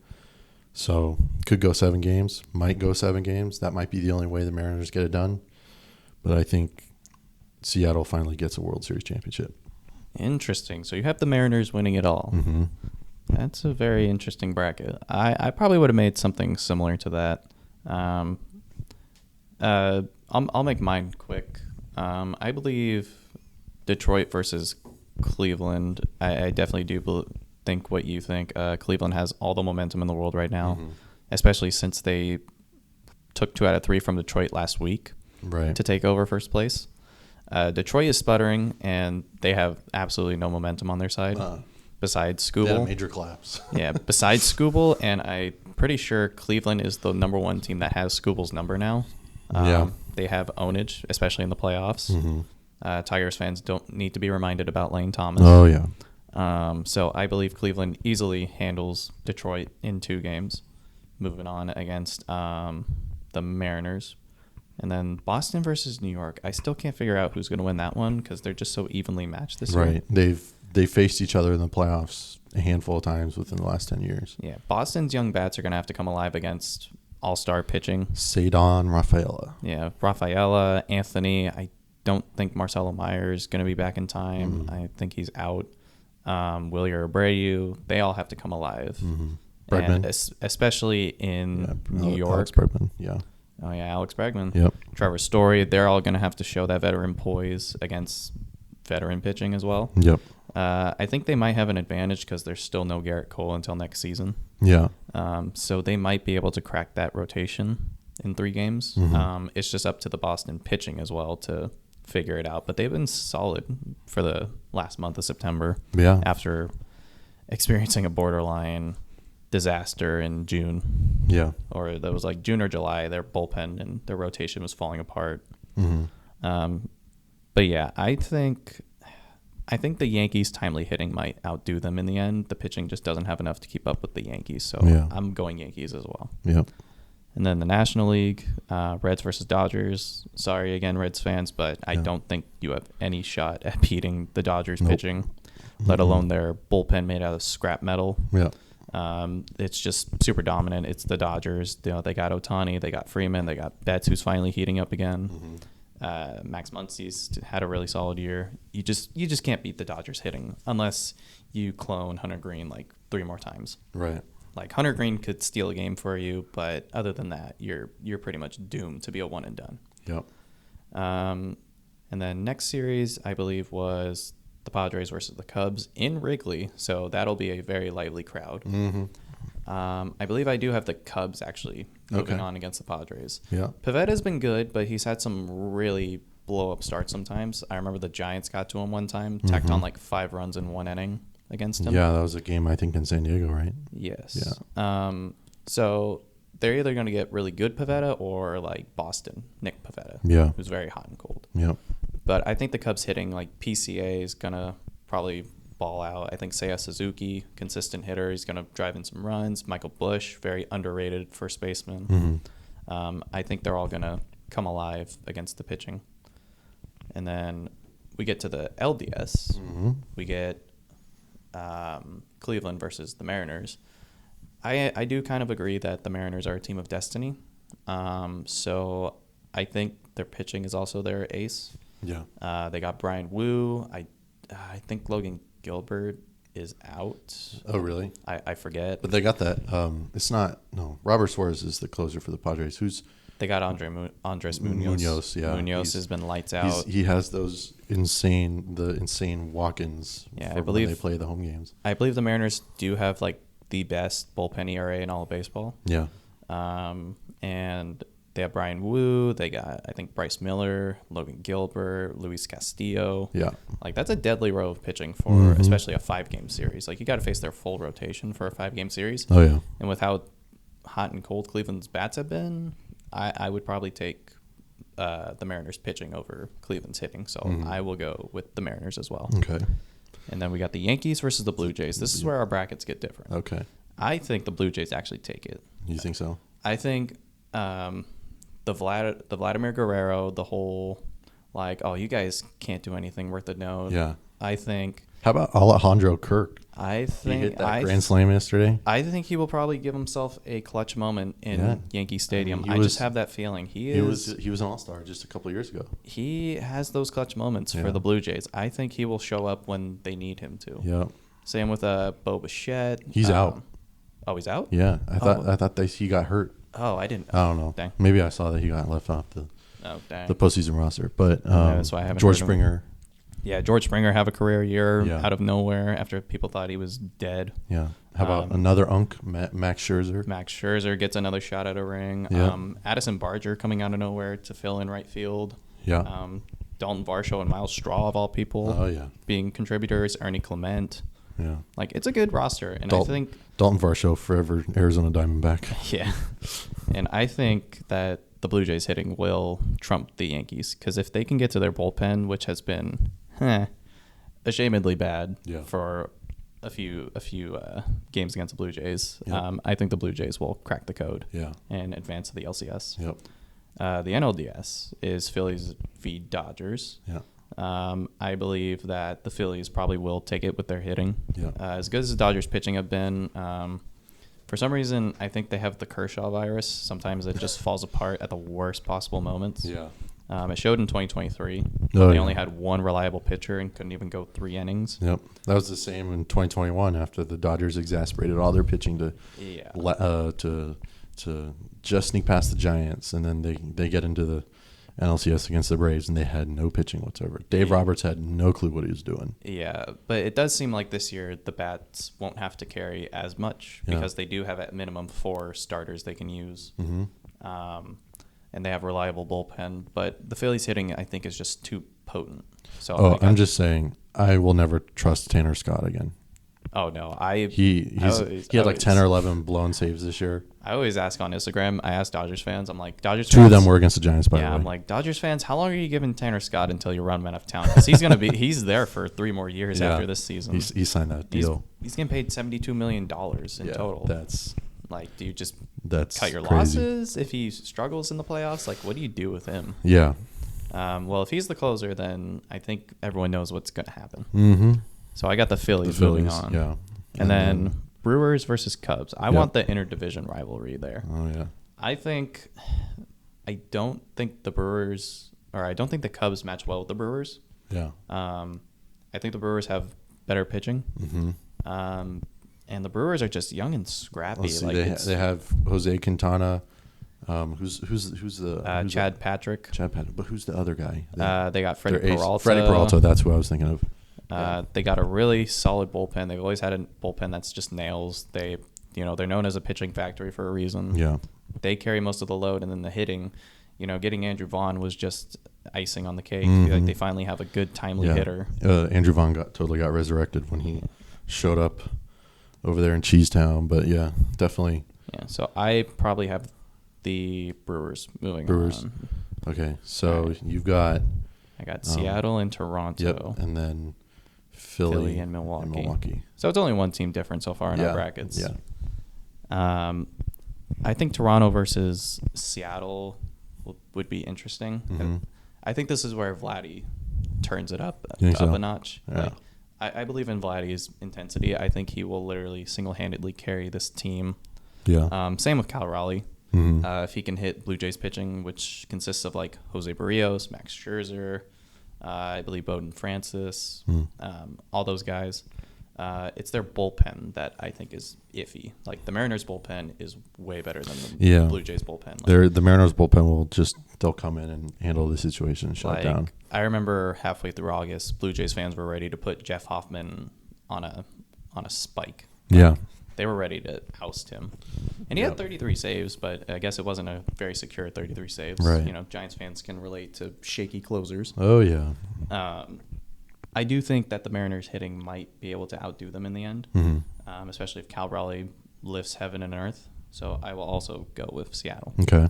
So could go 7 games, might go 7 games. That might be the only way the Mariners get it done. But I think Seattle finally gets a World Series championship. Interesting. So you have the Mariners winning it all. Mm-hmm. That's a very interesting bracket. I probably would have made something similar to that. I'll make mine quick. I believe Detroit versus Cleveland. I definitely do think what you think. Cleveland has all the momentum in the world right now, especially since they took 2 out of 3 from Detroit last week to take over first place. Detroit is sputtering, and they have absolutely no momentum on their side. Besides Skubal. They had a major collapse. Besides Skubal, and I'm pretty sure Cleveland is the number 1 team that has Skubal's number now. They have ownage, especially in the playoffs. Mm-hmm. Tigers fans don't need to be reminded about Lane Thomas. Oh, yeah. So I believe Cleveland easily handles Detroit in 2 games. Moving on against the Mariners. And then Boston versus New York. I still can't figure out who's going to win that one because they're just so evenly matched this year. Right. They faced each other in the playoffs a handful of times within the last 10 years. Yeah. Boston's young bats are going to have to come alive against all-star pitching. Cedon Rafaela. Yeah. Rafaela, Anthony. I don't think Marcelo Meyer is going to be back in time. Mm-hmm. I think he's out. Wilyer Abreu. They all have to come alive. Mm-hmm. Bregman. And especially in New York. Alex Bregman. Yeah. Oh, yeah. Alex Bregman. Yep. Trevor Story. They're all going to have to show that veteran poise against veteran pitching as well. Yep. I think they might have an advantage because there's still no Garrett Cole until next season. Yeah. So they might be able to crack that rotation in 3 games. Mm-hmm. It's just up to the Boston pitching as well to figure it out. But they've been solid for the last month of September. Yeah. After experiencing a borderline disaster in June. Yeah. Or that was like June or July, their bullpen and their rotation was falling apart. Mm-hmm. But yeah, I think the Yankees' timely hitting might outdo them in the end. The pitching just doesn't have enough to keep up with the Yankees. So I'm going Yankees as well. Yep. And then the National League, Reds versus Dodgers. Sorry again, Reds fans, but I don't think you have any shot at beating the Dodgers pitching, let alone their bullpen made out of scrap metal. Yeah. It's just super dominant. It's the Dodgers. They got Ohtani, they got Freeman, they got Betts, who's finally heating up again. Mm-hmm. Max Muncy's had a really solid year. You just can't beat the Dodgers hitting unless you clone Hunter Green like 3 more times. Right. Like Hunter Green could steal a game for you, but other than that, you're pretty much doomed to be a one and done. Yep. And then next series, I believe, was the Padres versus the Cubs in Wrigley. So that'll be a very lively crowd. Mm-hmm. I believe I do have the Cubs actually moving on against the Padres. Yeah. Pavetta's been good, but he's had some really blow-up starts sometimes. I remember the Giants got to him one time, tacked on like 5 runs in 1 inning against him. Yeah, that was a game, I think, in San Diego, right? Yes. Yeah. So they're either going to get really good Pivetta or like Boston, Nick Pivetta, who's very hot and cold. Yeah. But I think the Cubs hitting, like PCA is going to probably ball out. I think Seiya Suzuki, consistent hitter, he's going to drive in some runs. Michael Busch, very underrated first baseman. Mm-hmm. I think they're all going to come alive against the pitching. And then we get to the LDS. Mm-hmm. We get Cleveland versus the Mariners. I do kind of agree that the Mariners are a team of destiny. So I think their pitching is also their ace. Yeah. They got Brian Wu. I think Logan Gilbert is out. Oh, really? I forget. But they got that. It's not. No, Robert Suarez is the closer for the Padres. They got Andres Munoz. Munoz has been lights out. He has those insane walk-ins. Yeah, I believe when they play the home games. I believe the Mariners do have like the best bullpen ERA in all of baseball. Yeah. And they have Brian Wu. They got, I think, Bryce Miller, Logan Gilbert, Luis Castillo. Yeah. Like, that's a deadly row of pitching for especially a 5-game series. Like, you got to face their full rotation for a 5-game series. Oh, yeah. And with how hot and cold Cleveland's bats have been, I would probably take the Mariners pitching over Cleveland's hitting. So I will go with the Mariners as well. Okay. And then we got the Yankees versus the Blue Jays. This is where our brackets get different. Okay. I think the Blue Jays actually take it. You think so? I think the Vladimir Guerrero, the whole like, oh, you guys can't do anything worth a note. Yeah. I think. How about Alejandro Kirk? I think he hit that grand slam yesterday. I think he will probably give himself a clutch moment in Yankee Stadium. I just have that feeling. He was an all-star just a couple of years ago. He has those clutch moments for the Blue Jays. I think he will show up when they need him to. Yeah. Same with Bo Bichette. He's out. Oh, he's out? Yeah. I thought he got hurt. Oh, I didn't. I don't know. Dang. Maybe I saw that he got left off the postseason roster. But that's why I haven't George Springer. Yeah, George Springer have a career year out of nowhere after people thought he was dead. Yeah. How about another Max Scherzer? Max Scherzer gets another shot at a ring. Yeah. Addison Barger coming out of nowhere to fill in right field. Yeah. Dalton Varsho and Miles Straw, of all people. Oh, yeah. Being contributors. Ernie Clement. Yeah. Like, it's a good roster. And I think Dalton Varsho forever Arizona Diamondback. Yeah. And I think that the Blue Jays hitting will trump the Yankees. Because if they can get to their bullpen, which has been ashamedly bad for a few games against the Blue Jays. Yep. I think the Blue Jays will crack the code and advance to the LCS. Yep. The NLDS is Phillies v. Dodgers. Yeah. I believe that the Phillies probably will take it with their hitting. Yeah. As good as the Dodgers pitching have been, for some reason, I think they have the Kershaw virus. Sometimes it just falls apart at the worst possible moments. Yeah. It showed in 2023. They only had one reliable pitcher and couldn't even go 3 innings. Yep, that was the same in 2021 after the Dodgers exasperated all their pitching to just sneak past the Giants, and then they get into the NLCS against the Braves, and they had no pitching whatsoever. Dave Roberts had no clue what he was doing. Yeah, but it does seem like this year the bats won't have to carry as much because they do have at minimum 4 starters they can use. Mm-hmm. And they have reliable bullpen, but the Phillies hitting, I think, is just too potent. So I'm just saying, I will never trust Tanner Scott again. Oh no, he had like 10 or 11 blown saves this year. I always ask on Instagram. I ask Dodgers fans. I'm like, Dodgers. 2 of them were against the Giants, by the way. Yeah, I'm like, Dodgers fans. How long are you giving Tanner Scott until you run him out of town? Because he's there for 3 more years after this season. He signed that deal. He's getting paid $72 million in total. That's. Like, do you just cut your crazy losses if he struggles in the playoffs? Like, what do you do with him? Yeah. Well, if he's the closer, then I think everyone knows what's going to happen. Mm-hmm. So I got the Phillies moving on. Yeah. And then Brewers versus Cubs. I want the interdivision rivalry there. Oh, yeah. I don't think the Cubs match well with the Brewers. Yeah. I think the Brewers have better pitching. Mm-hmm. And the Brewers are just young and scrappy. They have Jose Quintana, Who's the Chad Patrick. Chad Patrick, but who's the other guy? They got Freddie Peralta. Freddie Peralta, that's who I was thinking of. They got a really solid bullpen. They've always had a bullpen that's just nails. They're known as a pitching factory for a reason. Yeah. They carry most of the load, and then the hitting, getting Andrew Vaughn was just icing on the cake. Mm-hmm. Like they finally have a good timely hitter. Andrew Vaughn totally got resurrected when he showed up over there in Cheesetown, but yeah, definitely. Yeah, so I probably have the Brewers moving on. Okay, so you've got... I got Seattle and Toronto. Yep, and then Philly and Milwaukee. So it's only one team different so far in our brackets. Yeah. I think Toronto versus Seattle would be interesting. Mm-hmm. I think this is where Vladdy turns it up so? a notch. Yeah. Like, I believe in Vladdy's intensity. I think he will literally single-handedly carry this team. Yeah. Same with Cal Raleigh. Mm-hmm. If he can hit Blue Jays pitching, which consists of like Jose Barrios, Max Scherzer, I believe Bowden Francis, all those guys. It's their bullpen that I think is iffy. Like the Mariners bullpen is way better than the Blue Jays bullpen. The Mariners bullpen they'll come in and handle the situation and shut down. I remember halfway through August, Blue Jays fans were ready to put Jeff Hoffman on a spike. Yeah. They were ready to oust him. And he had 33 saves, but I guess it wasn't a very secure 33 saves. Right. Giants fans can relate to shaky closers. Oh, yeah. I do think that the Mariners hitting might be able to outdo them in the end, especially if Cal Raleigh lifts heaven and earth. So I will also go with Seattle. Okay.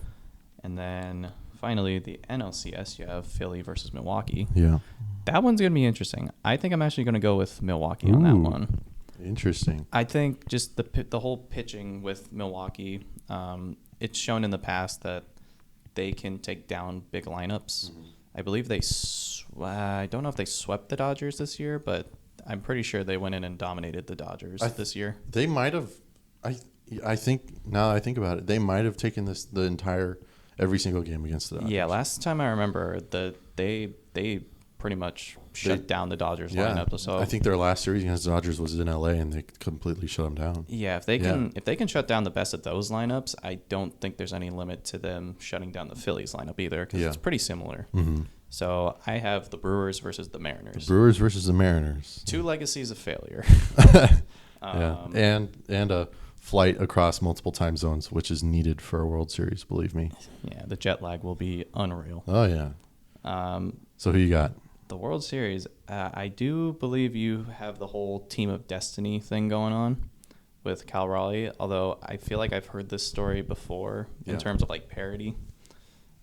And then finally, the NLCS, you have Philly versus Milwaukee. Yeah. That one's going to be interesting. I think I'm actually going to go with Milwaukee on that one. Interesting. I think just the whole pitching with Milwaukee, it's shown in the past that they can take down big lineups. Mm-hmm. I believe I don't know if they swept the Dodgers this year, but I'm pretty sure they went in and dominated the Dodgers this year. They might have. I think now that I think about it, they might have taken every single game against the Dodgers. Yeah, last time I remember they pretty much shut down the Dodgers lineup. So I think their last series against the Dodgers was in LA, and they completely shut them down. Yeah, if they can shut down the best of those lineups, I don't think there's any limit to them shutting down the Phillies lineup either, because it's pretty similar. Mm-hmm. So I have the Brewers versus the Mariners. The Mariners. Two legacies of failure. And a flight across multiple time zones, which is needed for a World Series, believe me. Yeah, the jet lag will be unreal. Oh, yeah. So who you got? The World Series, I do believe you have the whole Team of Destiny thing going on with Cal Raleigh, although I feel like I've heard this story before in terms of like parity.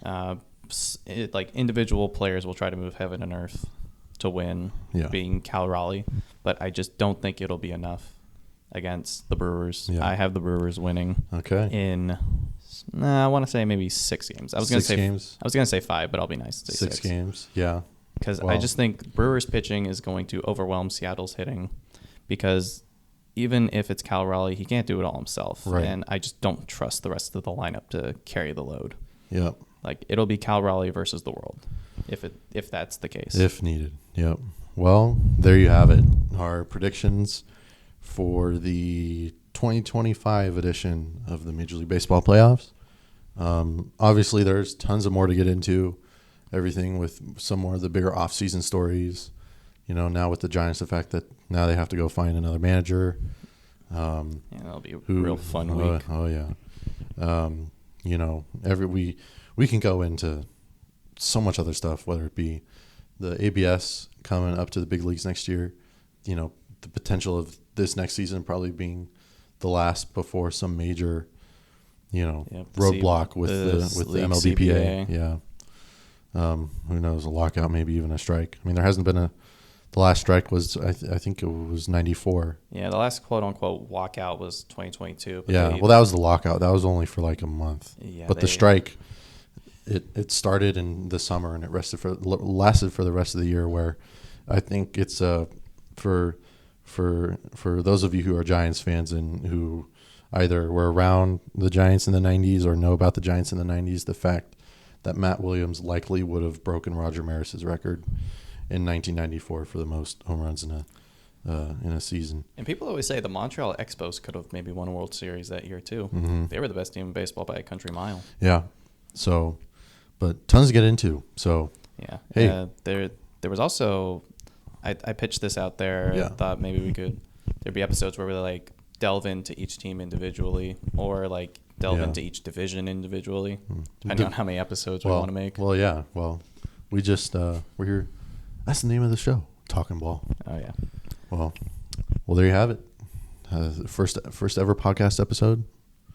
Like individual players will try to move heaven and earth to win, being Cal Raleigh, but I just don't think it'll be enough against the Brewers. Yeah. I have the Brewers winning. Okay. I want to say maybe 6 games. I was going to say 5, but I'll be nice and say 6 games. Yeah. Because I just think Brewers pitching is going to overwhelm Seattle's hitting, because even if it's Cal Raleigh, he can't do it all himself. Right. And I just don't trust the rest of the lineup to carry the load. Yep. Like it'll be Cal Raleigh versus the world, if that's the case. If needed. Yep. Well, there you have it. Our predictions for the 2025 edition of the Major League Baseball playoffs. Obviously, there's tons of more to get into. Everything with some more of the bigger off-season stories. Now with the Giants, the fact that now they have to go find another manager. That'll be a real fun week. Oh yeah. We can go into so much other stuff, whether it be the ABS coming up to the big leagues next year. The potential of this next season probably being the last before some major, roadblock with the MLBPA. Yeah. Who knows, a lockout, maybe even a strike. I mean, there hasn't been the last strike was, I think it was 94. Yeah, the last quote-unquote walkout was 2022. That was the lockout. That was only for like a month. Yeah, but the strike, it started in the summer and it lasted for the rest of the year, where I think it's for those of you who are Giants fans and who either were around the Giants in the 90s or know about the Giants in the 90s, the fact that Matt Williams likely would have broken Roger Maris's record in 1994 for the most home runs in in a season. And people always say the Montreal Expos could have maybe won a World Series that year too. Mm-hmm. They were the best team in baseball by a country mile. Yeah. So, but tons to get into. So, yeah. Hey. There was also, I pitched this out there. Yeah. I thought maybe there'd be episodes where we like delve into each team individually, or like delve into each division individually, depending on how many episodes we want to make. Well, yeah. Well, we just we're here. That's the name of the show, Talkin Ball. Oh yeah. Well, there you have it. First ever podcast episode.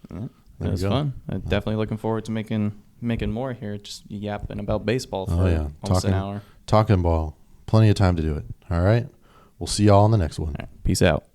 It was fun. I'm definitely looking forward to making more here. Just yapping about baseball for almost an hour. Talkin Ball. Plenty of time to do it. All right. We'll see y'all on the next one. All right. Peace out.